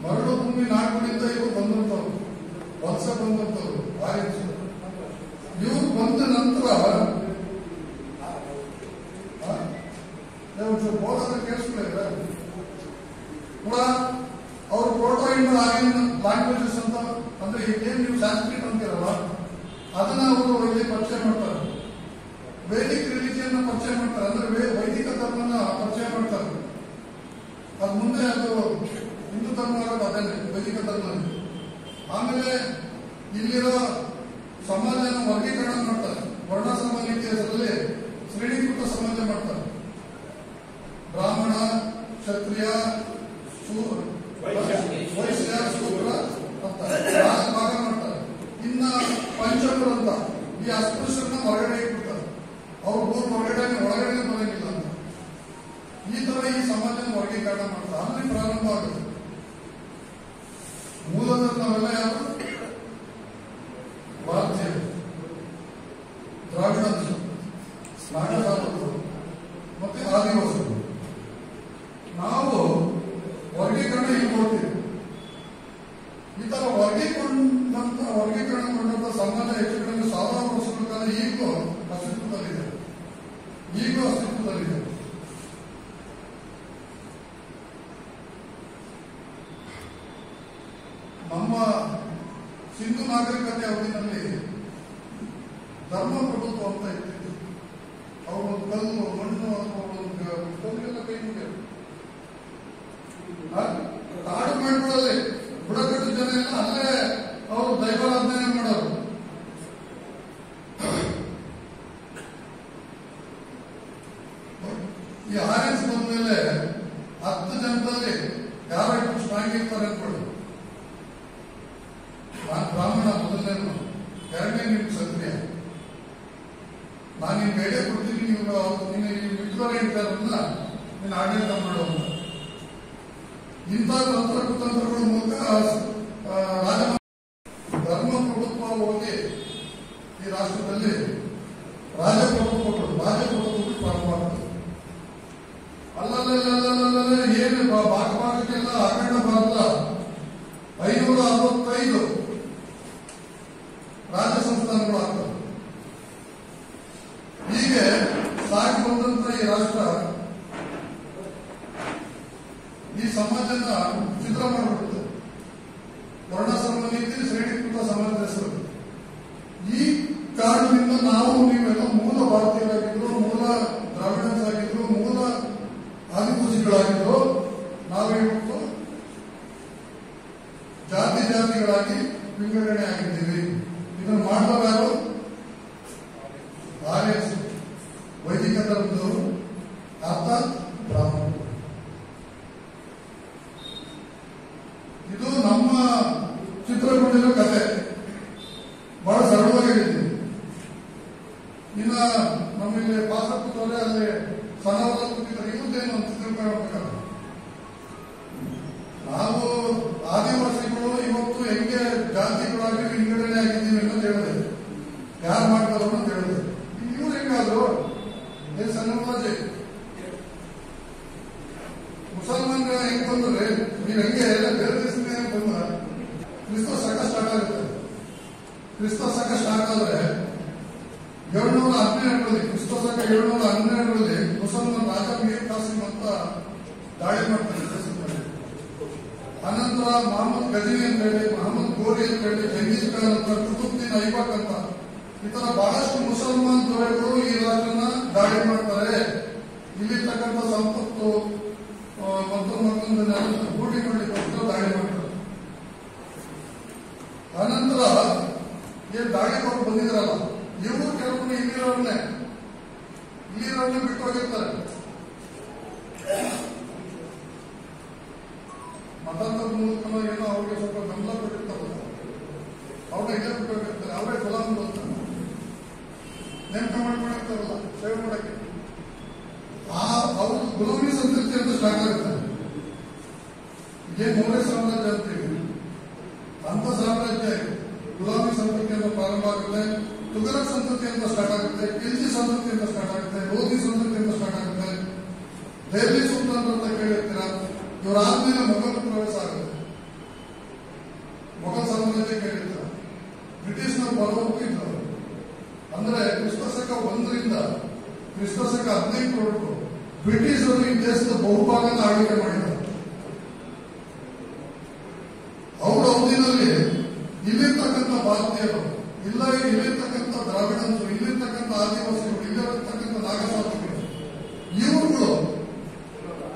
[SPEAKER 1] ಮರಳು ಭೂಮಿ ನಾಡುಗಳಿಂದ ಇವರು ಬಂದಂತವ್ರು, ವರ್ಷ ಬಂದಂತವ್ರು ಆರ್ಯನ್ಸ್. ಇವ್ರು ಬಂದ ನಂತರ ಬೋಧನ ಕೇಳಿಸ್ಕೊಳ್ಳ ಕೂಡ ಅವರು ಪ್ರೋಟೋ ಇಂಡೋ ಆರ್ಯನ್ ಲ್ಯಾಂಗ್ವೇಜಸ್ ಅಂತ, ಅಂದ್ರೆ ಏನ್ ನೀವು ಸಂಸ್ಕೃತ್ ಅಂತೀರಲ್ಲ, ಅದನ್ನ ಅವರು ಇಲ್ಲಿ ಪರಿಚಯ ಮಾಡ್ತಾರೆ. ವೈದಿಕ್ ರಿಲಿಜಿಯನ್ ಪರಿಚಯ ಮಾಡ್ತಾರೆ, ಅಂದ್ರೆ ವೈದಿಕ ಧರ್ಮನ ಪರಿಚಯ ಮಾಡ್ತಾರೆ. ಅದ್ ಮುಂದೆ ಅದು ಹಿಂದೂ ಧರ್ಮ ಆಗೋದು ಅದೇನೆ, ವೈದಿಕ ಧರ್ಮ. ಆಮೇಲೆ ಇಲ್ಲಿರೋ ಸಮಾಜನ ವರ್ಗೀಕರಣ ಮಾಡ್ತಾರೆ. ವರ್ಣ ಸಮಾಜ ಇತಿಹಾಸದಲ್ಲಿ ಶ್ರೇಣೀಕೃತ ಸಮಾಜ ಮಾಡ್ತಾರೆ. ಬ್ರಾಹ್ಮಣ, ಕ್ಷತ್ರಿಯ, ವೈಶ್ಯ, ಶೂದ್ರ ಅಂತ ಭಾಗ ಮಾಡ್ತಾರೆ. ಇನ್ನ ಪಂಚಮರು ಅಂತ ಈ ಅಸ್ಪೃಶ್ಯರನ್ನ ಹೊರಗಡೆ ಇಟ್ಬಿಡ್ತಾರೆ. ಅವ್ರ ಊರ್ ಒಳಗಡೆ ಬರಂಗಿಲ್ಲ ಅಂತ. ಈ ತರ ಈ ಸಮಾಜನ ವರ್ಗೀಕರಣ ಮಾಡ್ತಾರೆ. ಅಂದ್ರೆ ಪ್ರಾರಂಭ ಆಗುತ್ತೆ. ಮೂಲದಲ್ಲಿ ನಾವೆಲ್ಲ ಯಾರು ಭಾರತೀಯರು, ದ್ರಾವಿಡರು, ನಾಗಸಾಧಕರು ಮತ್ತೆ ಆದಿವಾಸಿಗಳು. ನಾವು ವರ್ಗೀಕರಣ ಇಲ್ಲಿ ಕೊಡ್ತೀವಿ. ಈ ತರ ವರ್ಗೀಕರಣಗೊಂಡಂತ ಸಮಾಜ ಹೆಚ್ಚು ಕಡಿಮೆ 1000 ವರ್ಷಗಳ ಕಾಲ ಈಗಲೂ ಅಸ್ತಿತ್ವದಲ್ಲಿದೆ. ನಮ್ಮ ಸಿಂಧು ನಾಗರಿಕತೆ ಅವಧಿನಲ್ಲಿ ಧರ್ಮ ಪ್ರಭುತ್ವ ಅಂತ ಇರ್ತಿತ್ತು. ಅವರು ಕಲ್ಲು, ಮಣ್ಣು ಅಥವಾ ಕಲ್ಲಿಗೆಲ್ಲ ಕೈ ಮುಗಿಯರು. ಕಾಡು ಮೇಡುಗಳಲ್ಲಿ ಬುಡಕಟ್ಟು ಜನ ಎಲ್ಲ ಅಲ್ಲೇ ಅವರು ದೈವಾರಾಧನೆ ಮಾಡೋರು. ಈ ಆರ್ಯನ್ಸ್ ಬಂದ್ಮೇಲೆ 10 ಜನದಲ್ಲಿ ಯಾರು ಎಷ್ಟು ಸ್ಟ್ರಾಂಗ್ ಇರ್ತಾರೆ ಅನ್ಕೊಳ್ಳಿ. ನಾನು ಬ್ರಾಹ್ಮಣ ಮೊದಲನೇನು, ಎರಡನೇ ನೀವು ಕ್ಷತ್ರಿಯ. ನಾನು ನಿಮ್ಗೆ ಐಡಿಯಾ ಕೊಡ್ತೀನಿ, ನೀವು ವಿದ್ವಾರ ಇರ್ತಾರನ್ನ ನೀನು ಆಡಳಿತ ಮಾಡುವಂತ. ಇಂಥ ತಂತ್ರಗಳ ಮೂಲಕ ಧರ್ಮ ಪ್ರಭುತ್ವ ಹೋಗಿ ಈ ರಾಷ್ಟ್ರದಲ್ಲಿ ರಾಜಪ್ರಭುತ್ವಗಳು ಪ್ರಾರಂಭ ಆಗ್ತದೆ. ಅಲ್ಲಲ್ಲೇ ಏನು ಭಾಗಕ್ಕೆಲ್ಲ ಅಖಂಡ ಭಾರತ 565 ರಾಜ ಸಂಸ್ಥಾನಗಳು ಆಗ್ತವೆ. ಹೀಗೆ ಸಾಗಿ ಬಂದಂತ ಈ ರಾಷ್ಟ್ರ ಈ ಸಮಾಜನ ಚಿತ್ರ ಮಾಡಿಬಿಡುತ್ತೆ. ವರ್ಣಾಶ್ರಮ ನೀತಿ, ಶ್ರೇಣೀಕೃತ ಸಮಾಜ ಹೆಸರು. ಈ ಕಾರಣದಿಂದ ನಾವು ನೀವೆಲ್ಲ ಮೂಲ ಭಾರತೀಯರಾಗಿದ್ರು, ಮೂಲ ದ್ರಾವಿಡನ್ಸ್ ಆಗಿದ್ರು, ಮೂಲ ಆದಿವಾಸಿಗಳಾಗಿದ್ರು, ನಾವಿವತ್ತು ಜಾತಿಗಳಾಗಿ ವಿಂಗಡಣೆ ಆಗಿದ್ದೀವಿ. ಇದನ್ನು ಮಾಡಿದವರು ಆರ್ಯನ್ಸ್, ವೈದಿಕ ಧರ್ಮದವರು, ಅರ್ಥಾತ್ ಬ್ರಾಹ್ಮಣರು. ಇದು ನಮ್ಮ ಚಿತ್ರಕೊಂಡಿರೋ ಕಥೆ. ಬಹಳ ಸರಳವಾಗಿ ಹೇಳಿದ್ದೀವಿ. ಇನ್ನ ನಮ್ಮಲ್ಲಿ ಪಾಸ ಕೂತವ್ರೆ, ಅಲ್ಲಿ ಸಣ್ಣವರ ಕೂತಿದ್ದಾರೆ. ಇವ್ರದ್ದೇನು ಅಂತ ತಿಳ್ಕೊಳ್ಬೇಕಾದ್ರೆ ನಾವು ಆದಿವಾಸಿಗಳು ಇವತ್ತು ಹೆಂಗೆ ಜಾತಿಗಳಾಗಿ ವಿಂಗಡಣೆ ಆಗಿದ್ದೀವಿ ಅನ್ನೋದು ಹೇಳಿದೆ. ಯಾರು ಮಾಡ್ತಾರೋ ಅಂತ ಹೇಳಿದೆ. ಇವ್ರು ಹೆಂಗಾದ್ರು ಸಣ್ಣವಾಜಿ ಮುಸಲ್ಮಾನ್ರ ಹೆಂಗ್ ಬಂದ್ರೆ ನೀವು ಹೆಂಗೆ ಎಲ್ಲ ಬೇರೆ ದೇಶದಿಂದ ಹೆಂಗ್ ಬಂದ ಕ್ರಿಸ್ತ ಶಕ ಸ್ಟಾರ್ಟ್ ಆಗುತ್ತೆ. ಕ್ರಿಸ್ತ ಶಕ ಸ್ಟಾರ್ಟ್ ಆದ್ರೆ 700 712 ಕ್ರಿಸ್ತಶಕ 712 ಮುಸಲ್ಮಾನ್ ರಾಜ ಮೀರ್ ಕಾಸಿಂ ಅಂತ ದಾಳಿ ಮಾಡ್ತಾರೆ ದೇಶದಲ್ಲಿ. ಅನಂತರ ಮಹಮ್ಮದ್ ಗಜನಿ ಅಂತ ಹೇಳಿ, ಮಹಮ್ಮದ್ ಗೋರಿ ಅಂತ ಹೇಳಿ, ಜಂಗೀಸ್ ಖಾನ್ ಅಂತ, ಕುತುಬ್ದೀನ್ ಐಬಕ್ ಅಂತ ಈ ತರ ಬಹಳಷ್ಟು ಮುಸಲ್ಮಾನ್ ದೊರೆಗಳು ಈ ರಾಜ್ಯನ ದಾಳಿ ಮಾಡ್ತಾರೆ. ಇಲ್ಲಿರ್ತಕ್ಕಂಥ ಸಂಪತ್ತು ಮತ್ತೊಂದನ್ನೆಲ್ಲ ಗೂಡಿ ಮಾಡಲಿಕ್ಕೋಸ್ಕರ ದಾಳಿ ಮಾಡ್ತಾರೆ. ಅನಂತರ ಏನ್ ದಾಳಿಗೆ ಅವರು ಬಂದಿದ್ರಲ್ಲ, ಇವರು ಕೆಲವೊಮ್ಮೆ ಇಲ್ಲಿರೋರ್ನೇ ಬಿಟ್ಟು ಹೋಗಿರ್ತಾರೆ. ಮತಾಂತರ ಮೂಲಕ ಏನೋ ಅವ್ರಿಗೆ ಸ್ವಲ್ಪ ಗಮನ ಕೊಟ್ಟಿರ್ತಾರಲ್ಲ, ಅವ್ರನ್ನ ಇಲ್ಲೇ ಬಿಟ್ಟು ಹೋಗಿರ್ತಾರೆ. ಅವರೇ ಗುಲಾಮ್ ಅಂತ ನೇಮಕ ಮಾಡ್ಕೊಂಡಿರ್ತಾರಲ್ಲ ಸೇವೆ ಮಾಡಕ್ಕೆ. ಅವ್ರ ಗುಲಾಮಿ ಸಂಸ್ಕೃತಿ ಅಂತ ಸ್ಟಾರ್ಟ್ ಆಗುತ್ತೆ. ಇದೇ ಮೂರೇ ಸಾಮ್ರಾಜ್ಯ ಅಂತೀವಿ, ಅಂತ ಸಾಮ್ರಾಜ್ಯ ಗುಲಾಮಿ ಸಂಸ್ಕೃತಿ ಅಂತ ಪ್ರಾರಂಭ ಆಗುತ್ತೆ. ತುಗಲಕ್ ಸಂಸ್ಕೃತಿ ಅಂತ ಸ್ಟಾರ್ಟ್ ಆಗುತ್ತೆ, ಖಿಲ್ಜಿ ಸಂಸ್ಕೃತಿ ಅಂತ ಸ್ಟಾರ್ಟ್ ಆಗುತ್ತೆ, ಲೋಧಿ ಸಂಸ್ಕೃತಿ ಅಂತ ಸ್ಟಾರ್ಟ್ ಆಗುತ್ತೆ, ದೆಹಲಿ ಸುಲ್ತಾನ್ ಅಂತ ಕೇಳಿರ್ತೀರ. ಇವರಾದ್ಮೇಲೆ ಮೊಘಲ್ ಪ್ರವೇಶ ಆಗುತ್ತೆ, ಮೊಘಲ್ ಸಾಮ್ರಾಜ್ಯ ಕೇಳಿರ್ತೀರ. ಬ್ರಿಟಿಷ್ನವ್ರು ಬರೋದಕ್ಕೂ ಇದ್ರು. ಅಂದ್ರೆ ಕ್ರಿಸ್ತಶಕ 1ರಿಂದ ಕ್ರಿಸ್ತಶಕ 15 ಬ್ರಿಟಿಷರು ಈ ದೇಶದ ಬಹುಭಾಗನ ಆಳ್ವಿಕೆ ಮಾಡಿದ್ದಾರೆ. ಅವರ ಅವಧಿನಲ್ಲಿ ಇಲ್ಲಿರ್ತಕ್ಕಂಥ ಭಾರತೀಯರು, ಇಲ್ಲಿರ್ತಕ್ಕಂಥ ದ್ರಾವಿಡರು, ಇಲ್ಲಿರ್ತಕ್ಕಂಥ ಆದಿವಾಸಿಗಳು, ಇಲ್ಲಿರ್ತಕ್ಕಂಥ ನಾಗಸಾಧಿಗಳು, ಇವುಗಳು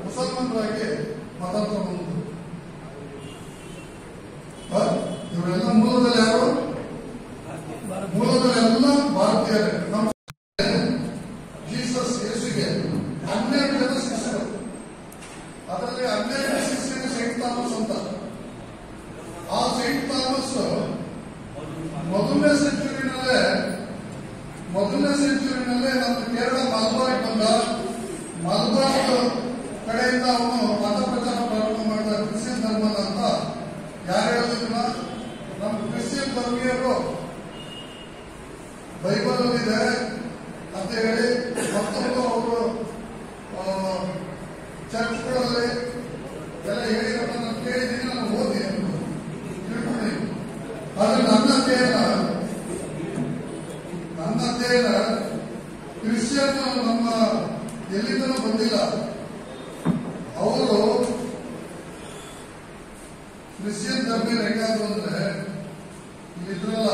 [SPEAKER 1] ಮುಸಲ್ಮಾನರಾಗಿ ಮತಾಂತರ ಬಂದರು. ಇವರೆಲ್ಲ ಮೂಲದಲ್ಲಿ ಯಾರು? ಮೂಲದಲ್ಲೆಲ್ಲ ಭಾರತೀಯರೇ. ನಮ್ಮ ಜೀಸಸ್ ಯೇಸುಗೆ 12 ಜನ ಶಿಷ್ಯರು. ಅದರಲ್ಲಿ 12 ಶಿಷ್ಯರು ಸೈಂಟ್ ಥಾಮಸ್ ಅಂತ. ಆ ಸೈಂಟ್ ಥಾಮಸ್ ಮೊದಲನೇ ಸೆಂಚುರಿನಲ್ಲೇ ನಮ್ಮ ಕೇರಳ ಮಲಬಾರ್ ಬಂದ. ಮಲಬಾರ್ ಕಡೆಯಿಂದ ಅವನು ಮತ ಪ್ರಚಾರ ಪ್ರಾರಂಭ ಮಾಡಿದ ಕ್ರಿಶ್ಚಿಯನ್ ಧರ್ಮದ ಅಂತ. ಯಾರು ಹೇಳಿದ್ರು? ನಮ್ಮ ಕ್ರಿಶ್ಚಿಯನ್ ಧರ್ಮೀಯರು ಬೈಬಲ್ ಇದೆ ಅಂತ ಹೇಳಿ ಮತ್ತೊಂದು ಅವರು ಚರ್ಚ್ಗಳಲ್ಲಿ ಎಲ್ಲ ಹೇಳಿರೋದು ನಾನು ಕೇಳಿದ್ದೀನಿ, ನಾನು ಓದಿ ತಿಳ್ಕೊಂಡಿ. ಆದ್ರೆ ನನ್ನ ಅಧ್ಯಯನ ಕ್ರಿಶ್ಚಿಯನ್ ನಮ್ಮ ಎಲ್ಲಿಂದಲೂ ಬಂದಿಲ್ಲ. ಅವರು ಕ್ರಿಶ್ಚಿಯನ್ ಧರ್ಮೀಯ ಹೆಂಗಾದ್ರು ಅಂದ್ರೆ ಇಲ್ಲಿದ್ರಲ್ಲ,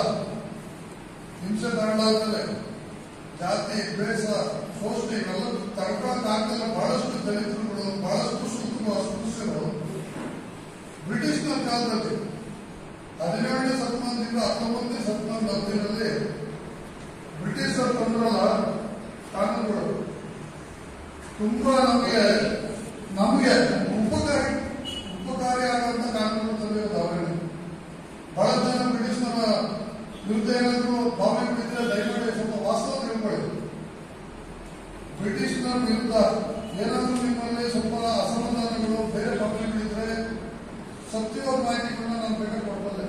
[SPEAKER 1] ಹಿಂಸೆ ತಾಳಲಾಗ್ತದೆ, ಜಾತಿ ದ್ವೇಷ ಶೋಷಣೆ ಇವೆಲ್ಲ ತಡ್ಕೊಳಕ್ಕಾಗ್ತಲ್ಲ. ಬಹಳಷ್ಟು ದಲಿತರುಗಳು, ಬಹಳಷ್ಟು ಸ್ಪೃಶ್ಯರು ಬ್ರಿಟಿಷ್ನ ಕಾಲದಲ್ಲಿ 17ನೇ ಶತಮಾನದಿಂದ 19ನೇ ಶತಮಾನದ ಅವಧಿಯಲ್ಲಿ ಬ್ರಿಟಿಷರು ತಂದ್ರಲ್ಲ ಕಾನೂನುಗಳು ತುಂಬಾ ನಮಗೆ ಉಪಕಾರಿಯಾದಂತ ಕಾನೂನು ತಂದಿರೋದು ಅವರಲ್ಲಿ. ಬಹಳ ಜನ ಬ್ರಿಟಿಷ್ನರ ವಿರುದ್ಧ ಏನಾದ್ರು ಭಾವನೆ ಬಿಟ್ಟಿದ್ರೆ ದಯಮಾಡಿ ಸ್ವಲ್ಪ ವಾಸ್ತವ ತಿಳ್ಕೊಳ್ಳಿ. ಬ್ರಿಟಿಷ್ನರ ವಿರುದ್ಧ ಏನಾದ್ರೂ ನಿಮ್ಮಲ್ಲಿ ಸ್ವಲ್ಪ ಅಸಮಾಧಾನಗಳು, ಬೇರೆ ಭಾವನೆಗಳಿದ್ರೆ ಸತ್ಯವಾದ ಮಾಹಿತಿಗಳನ್ನ ನಾನು ಬೇಕಾದ್ರೆ ಕೊಡ್ಬಲ್ಲೆ.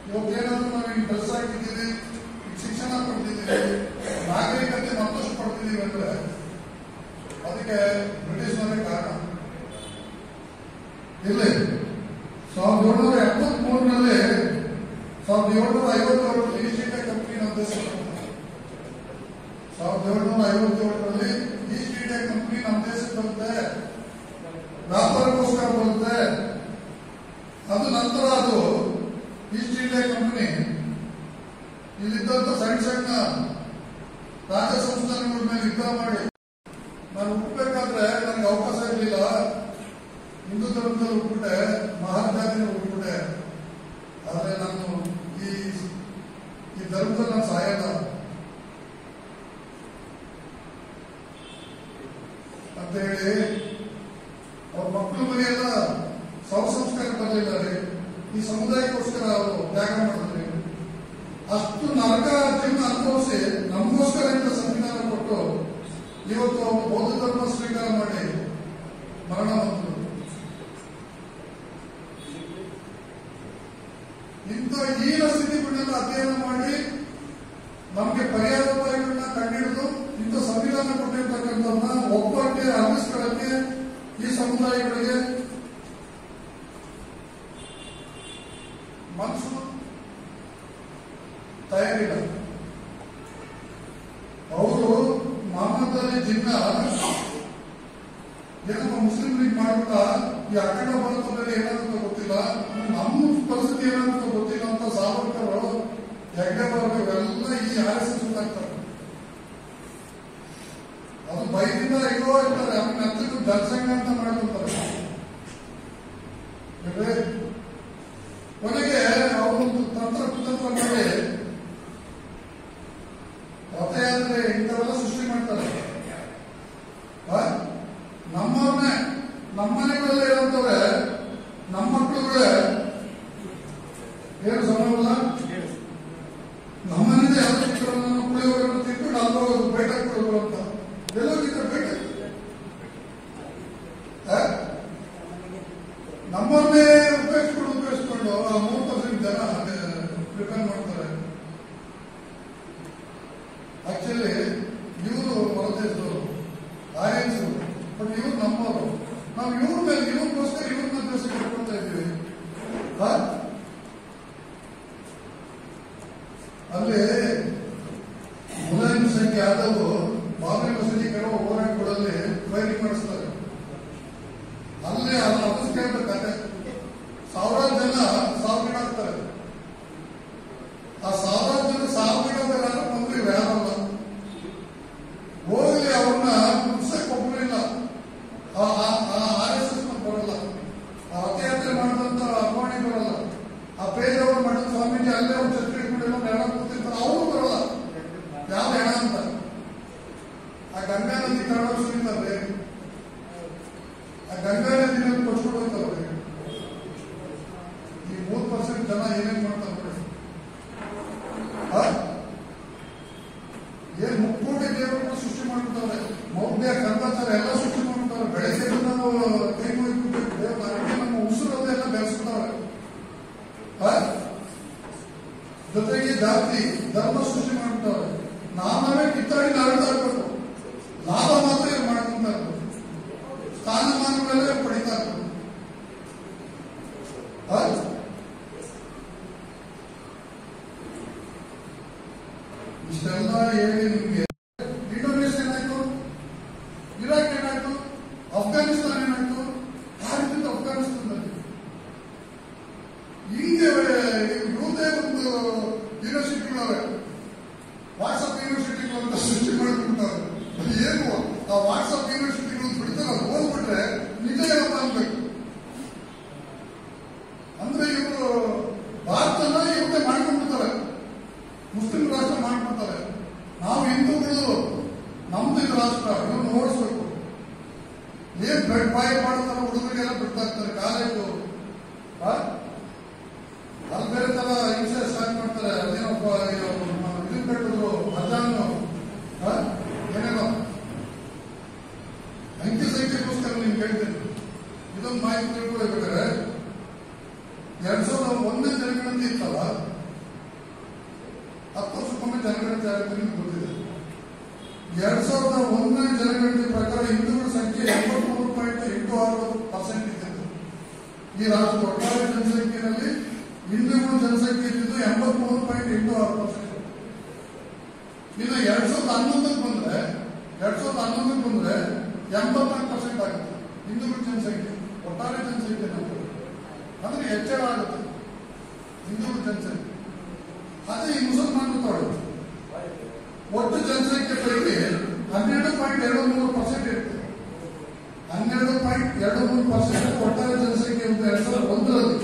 [SPEAKER 1] ಇವತ್ತೇನಾದ್ರೂ ನಾವು ಡ್ರೆಸ್ ಹಾಕಿದ್ದೀವಿ, ಶಿಕ್ಷಣ ಕೊಡ್ತಿದ್ದೀವಿ, ನಾಗರಿಕತೆ ಮತ್ತಷ್ಟು ಕೊಡ್ತಿದ್ದೀವಿ ಅಂದ್ರೆ ಅದಕ್ಕೆ ಬ್ರಿಟಿಷ್ನವರೇ ಕಾರಣ. ಇಲ್ಲಿ 1773ರಲ್ಲಿ 1757 ಈಸ್ಟ್ ಇಂಡಿಯಾ ಕಂಪನಿ ನಮ್ಮ ದೇಶಕ್ಕೆ 1757ರಲ್ಲಿ ಈಸ್ಟ್ ಇಂಡಿಯಾ ಕಂಪನಿ ನಮ್ಮ ದೇಶಕ್ಕೆ ಬರುತ್ತೆ, ವ್ಯಾಪಾರಕ್ಕೋಸ್ಕರ ಬರುತ್ತೆ. ಅದು ನಂತರ ಅದು ಈಸ್ಟ್ ಇಂಡಿಯಾ ಕಂಪನಿ ಇಲ್ಲಿದ್ದಂತ ಸಣ್ಣ ಸಣ್ಣ ರಾಜ ಸಂಸ್ಥಾನಗಳ ಮೇಲೆ ಯುದ್ಧ ಮಾಡಿ ನಾನು ಹುಟ್ಟಬೇಕಾದ್ರೆ ನನಗೆ ಅವಕಾಶ ಇರಲಿಲ್ಲ. ಹಿಂದೂ ಧರ್ಮದಲ್ಲಿ ಹುಟ್ಬಿಟ್ಟೆ, ಮಹಾಜಾತಿನ ಹುಟ್ಬಿಟ್ಟೆ. ಆದ್ರೆ ನಾನು ಈ ಧರ್ಮದಲ್ಲಿ ನಾನು ಸಾಯಲ್ಲ ಅಂತ ಹೇಳಿ ಅವ್ರ ಮಕ್ಕಳು ಮನೆಯೆಲ್ಲ ಸಂಸ್ಕಾರ ಬರಲಿಲ್ಲ ರೀ. ಈ ಸಮುದಾಯಕ್ಕೋಸ್ಕರ ಅವರು ತ್ಯಾಗ ಮಾಡಿದ್ರಿ. ಅಷ್ಟು ನರಕ ಜೀವನ ಅನುಭವಿಸಿ ನಮಗೋಸ್ಕರ ಇಂಥ ಸಂವಿಧಾನ ಕೊಟ್ಟು ಇವತ್ತು ಅವರು ಬೌದ್ಧ ಧರ್ಮ ಸ್ವೀಕಾರ ಮಾಡಿ ಮರಣ ಹೊಂದಿದ್ರು. ಇಂಥ ಹೀನ ಸ್ಥಿತಿಗಳನ್ನೆಲ್ಲ ಅಧ್ಯಯನ ಮಾಡಿ ನಮಗೆ ಪರ್ಯಾಯೋಪಾಯಗಳನ್ನ ಕಂಡುಹಿಡಿದು ಇಂಥ ಸಂವಿಧಾನ ಕೊಟ್ಟಿರ್ತಕ್ಕಂಥವ್ರನ್ನ ಒಬ್ಬಕ್ಕೆ ಅರ್ಪಿಸ್ಕೊಳ್ಳಕ್ಕೆ ಈ ಸಮುದಾಯಗಳಿಗೆ ಮನಸ್ಸು ತಯಾರಿಲ್ಲ. ಭಾರತದಲ್ಲಿ ಜಿನ್ನ ಏನೋ ಮುಸ್ಲಿಂ ಲೀಗ್ ಮಾಡ್ತಾ ಈ ಅಖಂಡ ಭಾರತದಲ್ಲಿ ಏನಾಗುತ್ತೆ ಗೊತ್ತಿಲ್ಲ, ನಮ್ಮ ಪರಿಸ್ಥಿತಿ ಏನಾಗುತ್ತೆ ಗೊತ್ತಿಲ್ಲ ಅಂತ ಸಾವರ್ಕರ್, ಹೆಗ್ಡೆವರ್ಗ ಇವೆಲ್ಲ ಈ RSS ಆಗ್ತಾರೆ. ಅದು ಬೈದಿಂದ ಇರೋ ಇರ್ತಾರೆ, ಅವನ್ನ ಹತ್ತಿರ ಜನಸಂಘ ಅಂತ ಮಾಡ್ಕೊಳ್ತಾರೆ. ಕೊನೆಗೆ ಅವರೊಂದು ತಂತ್ರ ಕುತಂತ್ರ ಮಾಡಿ ರಥಯಾತ್ರೆ ಇಂಥವೆಲ್ಲ ಸೃಷ್ಟಿ ಮಾಡ್ತಾರೆ. ನಮ್ಮವ್ರನ್ನೇ ನಮ್ಮ ಮನೆಗಳೆಲ್ಲ ಇರೋಂಥವ್ರೆ, ನಮ್ಮ ಮಕ್ಕಳುಗಳೇ ಏನು ಸಮಯವಿಲ್ಲ, ನಮ್ಮ ಮನೆಯಿಂದ ಯಾವುದೇ ಚಿತ್ರವನ್ನು ಪುಳಿಯೋಗರನ್ನು ತಿಂದು ಅಲ್ಲಿ ಬೇಟ ಕೊಡೋದು ಅಂತ ಎಲ್ಲೋಗಿದ್ರೆ ಬೇಟ ನಮ್ಮನ್ನೇ ಉಪಯೋಗಿಸ್ಕೊಂಡು ಆ 3% ಜನ ಪ್ರಿಪೇರ್ ಮಾಡ್ತಾರೆ. ಆಕ್ಚುಲಿ ಇವರು ಹೊರದೇಶದವರು, ಆರ್ಯನ್ಸ್, ಬಟ್ ಇವ್ರು ನಮ್ಮವರು. ನಾವು ಇವ್ರ ಮೇಲೆ ಇವ್ರಿಗೋಸ್ಕರ ಇವ್ರನ್ನ ದೇಶ ಕಟ್ಕೊಳ್ತಾ ಇದ್ದೀವಿ. ಅಲ್ಲಿ ಮುಲಾಯಂ ಸಿಂಗ್ ಯಾದವ್ ಬಾಬರಿ ಮಸೀದಿ ಕಡೆ ಹೋರಾಟ ಕೊಡಲ್ಲಿ ಫೈರಿಂಗ್ ಮಾಡಿಸ್ತಾರೆ. ಅಲ್ಲಿ ಅದು ಕೇಳ್ಬೇಕಾದ್ರೆ ಸಾವಿರಾರು ಜನ ಸಾವಿಗೀಡಾಗ್ತಾರೆ. ಆ ಸಾವಿರಾರು ಜನ ಸಾವಿಗೀಡಾದಾಗ ಬಂದ್ರೆ ಯಾರಲ್ಲ ಹೋಗಲಿ, ಅವ್ರನ್ನ ಮುಗಿಸಕ್ಕೆ ಒಬ್ಬರಿಲ್ಲ. RSS ಬರಲ್ಲ, ಆ ರಥಯಾತ್ರೆ ಮಾಡಿದಂತ ಅರ್ವಾಣಿ ಬರಲ್ಲ, ಆ ಪೇಜವರು ಮಾಡಿದ ಸ್ವಾಮೀಜಿ ಅಲ್ಲೇ ಒಂದು ಚರ್ಚೆ ಇಟ್ಕೊಂಡಿಲ್ಲ ನೆಲ ಕೂತಿರ್ತಾರೆ, ಅವರು ಬರಲ್ಲ. ಯಾವ ಹೆಣ ಅಂತ ಆ ಗಂಗಾ ನದಿ ಕನ್ನಡ ಸುರಿತಾರೆ, ಆ ಗಂಗಾ ನದಿನಲ್ಲಿ ಕೊಚ್ಕೊಂಡು ಹೋಗ್ತಾರೆ. ಈ 3% ಜನ ಏನೇನ್ ಮಾಡ್ತಾರೆ ನೋಡಿ. ಏನ್ ಮುಕ್ಕೋಟಿ ದೇವರನ್ನ ಸೃಷ್ಟಿ ಮಾಡ್ಬಿಟ್ಟವ್ರೆ, ಮೌಢ್ಯ ಕಂದಾಚಾರ ಎಲ್ಲ ಸೃಷ್ಟಿ ಮಾಡ್ಬಿಟ್ಟವ್ರೆ. ಬೆಳಗ್ಗೆ ನಾವು ಕೈ ಮುಗಿಬಿಟ್ಟು ದೇವ್ರ ನಮ್ಮ ಉಸಿರದೆಲ್ಲ ಬೆಳೆಸ್ಬಿಟ್ಟವ್ರೆ. ಜೊತೆಗೆ ಜಾತಿ ಧರ್ಮ ಸೃಷ್ಟಿ ಮಾಡ್ಬಿಟ್ಟವ್ರೆ. ನಾವೇ ಕಿತ್ತಾಡಿ ನಾಡ್ತಾ ಇರ್ಬೇಕು, ಲಾಭ ಮಾತ್ರ ಇವ್ರು ಮಾಡ್ಕೊಂತ ಇರ್ಬೇಕು, ಸ್ಥಾನಮಾನಗಳೇ ಪಡಿತಾ ಇರ್ಬೇಕು. ಇಷ್ಟೆಲ್ಲ ಹೇಳಿ ನಿಮ್ಗೆ ಇಂಡೋನೇಷ್ಯಾ ಏನಾಯ್ತು, ಇರಾಕ್ ಏನಾಯ್ತು, ಅಫ್ಘಾನಿಸ್ತಾನ ಏನಾಯ್ತು, ಯಾರಿಗಿಂತ ಅಫ್ಘಾನಿಸ್ತಾನದಲ್ಲಿ ಹಿಂಗೆ ಇವ್ರದೇ ಒಂದು ಯೂನಿವರ್ಸಿಟಿಗಳವೆ, ವಾಟ್ಸಪ್ ಯೂನಿವರ್ಸಿಟಿಗಳು ಅಂತ ಸೃಷ್ಟಿ ಮಾಡಿಬಿಡ್ತಾರೆ. ಏನು ಆ ವಾಟ್ಸಪ್ ಯೂನಿವರ್ಸಿಟಿಗಳು ಬಿಡ್ತಾರೆ, ಹೋಗ್ಬಿಟ್ರೆ ನಿಜ ಏನಪ್ಪ ಅನ್ಬೇಕು. ಅಂದ್ರೆ ಇವರು ಭಾರತನ ಇವ್ರದೇ ಮಾಡ್ಕೊಂಡ್ಬಿಡ್ತಾರೆ, ಮುಸ್ಲಿಂ ರಾಷ್ಟ್ರ ಮಾಡ್ಬಿಡ್ತಾರೆ. ನಾವು ಹಿಂದೂಗಳು ನಮ್ದು ಇದು ರಾಷ್ಟ್ರ, ಇವ್ರನ್ನ ಓಡಿಸ್ಬೇಕು. ಏನ್ ಬೆಡ್ ಬಾಯಿ ಮಾಡ್ತಾರೆ, ಹುಡುಗರಿಗೆಲ್ಲ ಬಿಡ್ತಾ ಇರ್ತಾರೆ ಕಾಲೇಜು. ಅಲ್ಲಿ ಬೇರೆ ತರ ಹಿಂಸೆ ಸ್ಟಾರ್ಟ್ ಮಾಡ್ತಾರೆ. ಅದೇನಪ್ಪ ಇದನ್ ಕಟ್ಟಿದ್ರು ಅಜಾನು ಏನೇನೋ ಅಂಕಿ ಸಂಖ್ಯೆಗೋಸ್ಕರ ನಿಮ್ಗೆ ಹೇಳ್ತೀನಿ. ಇದೊಂದು ಮಾಹಿತಿ ತಿಳ್ಕೊಳ್ಬೇಕಾದ್ರೆ 2001 ಜನಗಣತಿ ಇತ್ತಲ್ಲ, 10 ವರ್ಷಕ್ಕೊಮ್ಮೆ ಜನಗಣತಿ ಆಗುತ್ತೆ, ನಿಮ್ಗೆ ಗೊತ್ತಿದೆ. 2001 ಜನಗಣತಿ ಪ್ರಕಾರ ಹಿಂದೂಗಳ ಸಂಖ್ಯೆ 83.86% ಇದ್ದಿತ್ತು. ಈ ರಾಜ್ಯದ ಒಟ್ಟಾರೆ ಜನಸಂಖ್ಯೆಯಲ್ಲಿ ಹಿಂದೂಗಳ ಜನಸಂಖ್ಯೆ ಇದ್ದಿದ್ದು 83.86%. ಇನ್ನು 2011 ಬಂದ್ರೆ 84% ಆಗುತ್ತೆ ಹಿಂದೂಗಳ ಜನಸಂಖ್ಯೆ, ಒಟ್ಟಾರೆ ಜನಸಂಖ್ಯೆ ಅಂದ್ರೆ ಹೆಚ್ಚಳ ಆಗುತ್ತೆ ಹಿಂದೂಗಳ ಜನಸಂಖ್ಯೆ. ಅದೇ ಈ ಮುಸಲ್ಮಾನರು ತೊಗೊಳ್ಳಿ, ಒಟ್ಟು ಜನಸಂಖ್ಯೆ ಪೈಕಿ 12.23% ಇರುತ್ತೆ. 12.23% ಒಟ್ಟಾರೆ ಜನಸಂಖ್ಯೆ ಅಂತ 2001ರಲ್ಲಿ.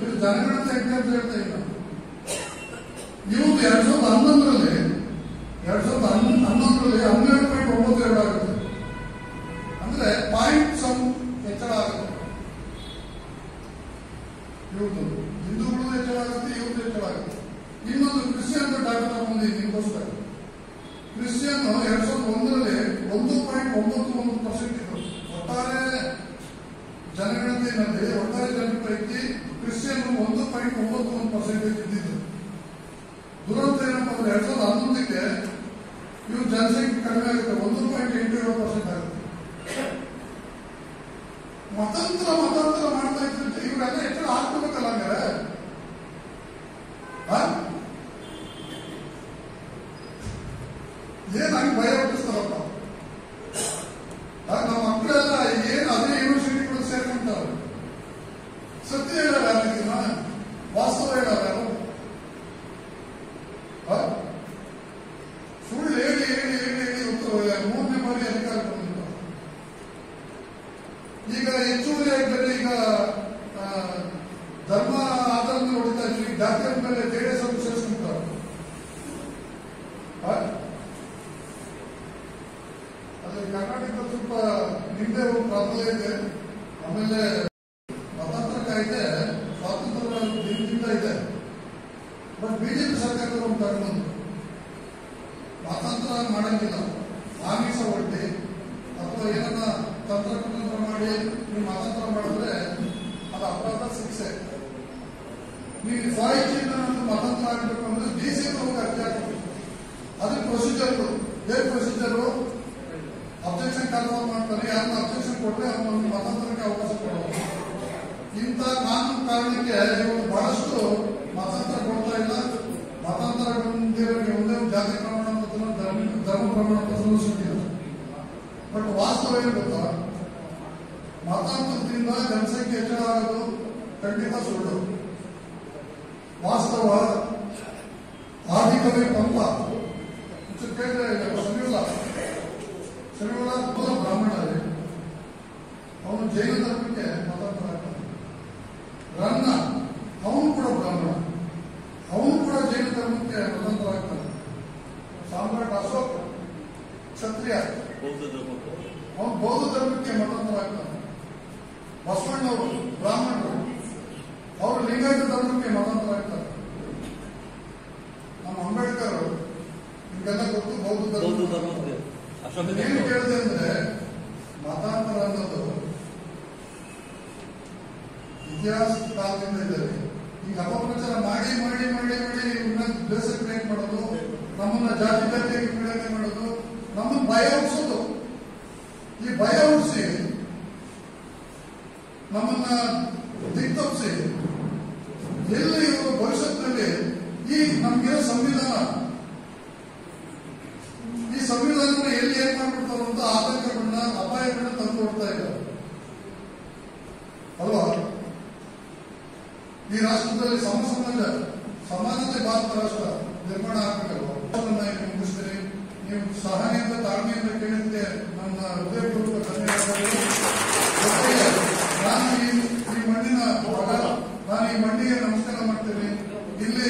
[SPEAKER 1] ಇದು ಜನಗಣತಿ ಅಂತ ಹೇಳ್ತಾ ಇಲ್ಲ. ಇವರು 2011ರಲ್ಲಿ 12.92 ಆಗುತ್ತೆ. ಅಂದ್ರೆ ಪಾಯಿಂಟ್ ಸಮ್ ಹೆಚ್ಚಳ ಆಗುತ್ತೆ. ಇವ್ರದ್ದು ಹಿಂದೂಗಳು ಹೆಚ್ಚಳ ಆಗುತ್ತೆ, ಇವ್ರದ್ದು ಹೆಚ್ಚಳ ಆಗುತ್ತೆ. ಇನ್ನೊಂದು ಕ್ರಿಶ್ಚಿಯನ್ ಡಾಟಾ ತಗೊಂಡು ನಿಮಗೋಸ್ಕರ. ಕ್ರಿಶ್ಚಿಯನ್ 2001ರಲ್ಲಿ 1.91% ಇತ್ತು. ಒಟ್ಟಾರೆ ಜನಗಣತಿಯಲ್ಲಿ ಒಟ್ಟಾರೆ ಜನರ ಪೈಕಿ ಕ್ರಿಶ್ಚಿಯನ್ 1.91% ಇದ್ದಿದ್ದು. ದುರಂತ ಏನಪ್ಪ ಅಂದ್ರೆ 2011ಕ್ಕೆ ಇವ್ರ ಜನಸಂಖ್ಯೆ ಕಡಿಮೆ ಆಗುತ್ತೆ, 1.87% ಆಗುತ್ತೆ. ಮತಾಂತರ ಮಾಡ್ತಾ ಇದ್ರೆ ಇವರೆಲ್ಲ ಹೆಚ್ಚಳ ಆಗ್ಬೇಕಲ್ಲ. ಹಂಗಾರೆ ಏನಾಗಿ ಭಯ ಹುಟ್ಟಿಸ್ತಾರಪ್ಪ. ನಮ್ಮ ಮಕ್ಕಳೆಲ್ಲ ಏನು ಅದೇ ಯೂನಿವರ್ಸಿಟಿಗಳು ಸೇರ್ಕೊಂತಾರೆ. ಸತ್ಯ ಹೇಳಲ್ಲ ಅದಕ್ಕಿನ ವಾಸ್ತವ ಹೇಳಲ್ಲ ಯಾರು. ಸುಳ್ಳು ಹೇಳಿ ಹೇಳಿ ಹೇಳಿ ಹೇಳಿ ಮೂರನೇ ಬಾರಿ ಅಧಿಕಾರ ಬಂದಿದ್ದಾರೆ. ಈಗ ಹೆಚ್ಚುವರಿ ಆಗಿದ್ದರೆ ಈಗ ಧರ್ಮ ಆಧಾರದ ಮೇಲೆ ಹೊಡಿತಾ ಇದ್ವಿ, ಜಾತಿಯ ಮೇಲೆ ಜೆಡಿಎಸ್ ಅವರು ಸೇರಿಸ್ಕೊಂತಾರೆ. ಅದೇ ಕರ್ನಾಟಕದ ಸ್ವಲ್ಪ ನಿಂದೆ ಒಂದು ಪ್ರಾಬ್ಲಮ್ ಇದೆ. ಆಮೇಲೆ ಮತಾಂತರ ಕಾಯ್ದೆ ಸ್ವಾತಂತ್ರ್ಯ ದಿನದಿಂದ ಇದೆ. ಬಟ್ ಬಿಜೆಪಿ ಸರ್ಕಾರದ ಒಂದು ತಗೊಂಡು ಮತಾಂತರ ಮಾಡಂಗಿಲ್ಲ. ಆಮಿಷ ಒಡ್ಡಿ ಅಥವಾ ಏನನ್ನ ತಂತ್ರ ಮಾಡಿ ನೀವು ಮತಾಂತರ ಮಾಡಿದ್ರೆ ಅದು ಅಪರಾಧ, ಶಿಕ್ಷೆ. ನೀವು ಸಾಹಿತ್ಯ ಮತಾಂತರ ಆಗಬೇಕು ಅಂದ್ರೆ ಡಿಸಿಗೆ ಹೋಗಿ ಅರ್ಜಿ ಹಾಕಬೇಕು. ಅದಕ್ಕೆ ಪ್ರೊಸೀಜರ್ಗಳು ಏನ್ ಪ್ರೊಸೀಜರು? ಅಬ್ಜೆಕ್ಷನ್ ಕನ್ಫರ್ಮ್ ಮಾಡ್ತಾರೆ. ಯಾರನ್ನ ಅಬ್ಜೆಕ್ಷನ್ ಕೊಟ್ಟರೆ ಅವನೊಂದು ಮತಾಂತರಕ್ಕೆ ಅವಕಾಶ ಕೊಡೋದು. ಇಂಥ ಕಾನೂನು ಕಾರಣಕ್ಕೆ ಇವರು ಬಹಳಷ್ಟು ಮತಾಂತರ ಕೊಡ್ತಾ ಇಲ್ಲ. ಮತಾಂತರ ಒಂದೇ ಜಾತಿ ಪ್ರಮಾಣ ಪತ್ರ, ಧರ್ಮ ಪ್ರಮಾಣ ಪತ್ರ ಸಿಕ್ಕಿಲ್ಲ. ಬಟ್ ವಾಸ್ತವ ಏನು ಗೊತ್ತಾ? ಮತಾಂತರದಿಂದ ಜನಸಂಖ್ಯೆ ಹೆಚ್ಚಳ ಆಗೋದು ಖಂಡಿತ ಸುಳ್ಳು. ವಾಸ್ತವ ಆದಿಕವಿ ಪಂಪ ಕೇಳಿದ್ರೆ ಶನಿವಾರ ಬ್ರಾಹ್ಮಣ ಅವನು ಜೈನ ಧರ್ಮಕ್ಕೆ ಮತಾಂತರ ಆಗ್ತಾನೆ. ರನ್ನ ಅವನು ಕೂಡ ಬ್ರಾಹ್ಮಣ, ಅವನು ಕೂಡ ಜೈನ ಧರ್ಮಕ್ಕೆ ಮತಾಂತರ ಆಗ್ತಾನೆ. ಸಾಮ್ರಾಟ್ ಅಶೋಕ್ ಕ್ಷತ್ರಿಯ, ಅವನು ಬೌದ್ಧ ಧರ್ಮಕ್ಕೆ ಮತಾಂತರ ಆಗ್ತಾನೆ. ಬಸವಣ್ಣವರು ಬ್ರಾಹ್ಮಣರು, ಅವರು ಲಿಂಗಾಯತ ಧರ್ಮಕ್ಕೆ ಮತಾಂತರ ಆಗ್ತಾರೆ. ನಮ್ಮ ಅಂಬೇಡ್ಕರ್ ನಿಮ್ಗೆಲ್ಲ ಗೊತ್ತು ಬೌದ್ಧ ಧರ್ಮ. ಏನು ಕೇಳಿದೆ ಅಂದ್ರೆ ಮತಾಂತರ ಅನ್ನೋದು ಇತಿಹಾಸ ಕಾಲದಿಂದ ಇದೆ. ಈಗ ಅಪಪ್ರಚಾರ ಮಾಡಿ ಮಾಡಿ ಮಾಡಿ ಮಾಡಿ ದೇಶ ಕ್ರಿಯೇಟ್ ಮಾಡೋದು, ನಮ್ಮನ್ನ ಜಾತಿ ಜಾತಿಯಾಗಿ ಪೀಡನೆ ಮಾಡೋದು, ನಮ್ಮನ್ನ ಭಯ ಹುಟ್ಟಿಸೋದು. ಈ ಭಯ ಹುಟ್ಟಿಸಿ ನಮ್ಮನ್ನ ದಿಕ್ತಪ್ಪಿಸಿ ಎಲ್ಲಿ ಇವರು ಭವಿಷ್ಯದಲ್ಲಿ ಈ ನಮ್ಗಿರೋ ಸಂವಿಧಾನ, ಈ ಸಂವಿಧಾನ ಎಲ್ಲಿ ಏನ್ ಮಾಡ್ಬಿಡ್ತಾರೋ ಅಂತ ಆತಂಕಗಳನ್ನ, ಅಪಾಯಗಳನ್ನ ತಂದು ಕೊಡ್ತಾ ಇದ್ದಾರೆ ಅಲ್ವಾ? ಈ ರಾಷ್ಟ್ರದಲ್ಲಿ ಸಮಾನತೆ ಭಾರತ ರಾಷ್ಟ್ರ ನಿರ್ಮಾಣ ಆಗ್ಬೇಕಲ್ವಾ? ಮುಗಿಸ್ತೀರಿ. ನೀವು ಸಹನೆಯಿಂದ ತಾಳ್ಮೆಯಿಂದ ಕೇಳಿದ್ರೆ ನನ್ನ ಹೃದಯಪೂರ್ವಕ ಧನ್ಯವಾದಗಳು. ನಾನು ಈ ಮಣ್ಣಿನ ಮಗ, ನಾನು ಈ ಮಣ್ಣಿಗೆ ನಮಸ್ಕಾರ ಮಾಡ್ತೇನೆ. ಇಲ್ಲಿ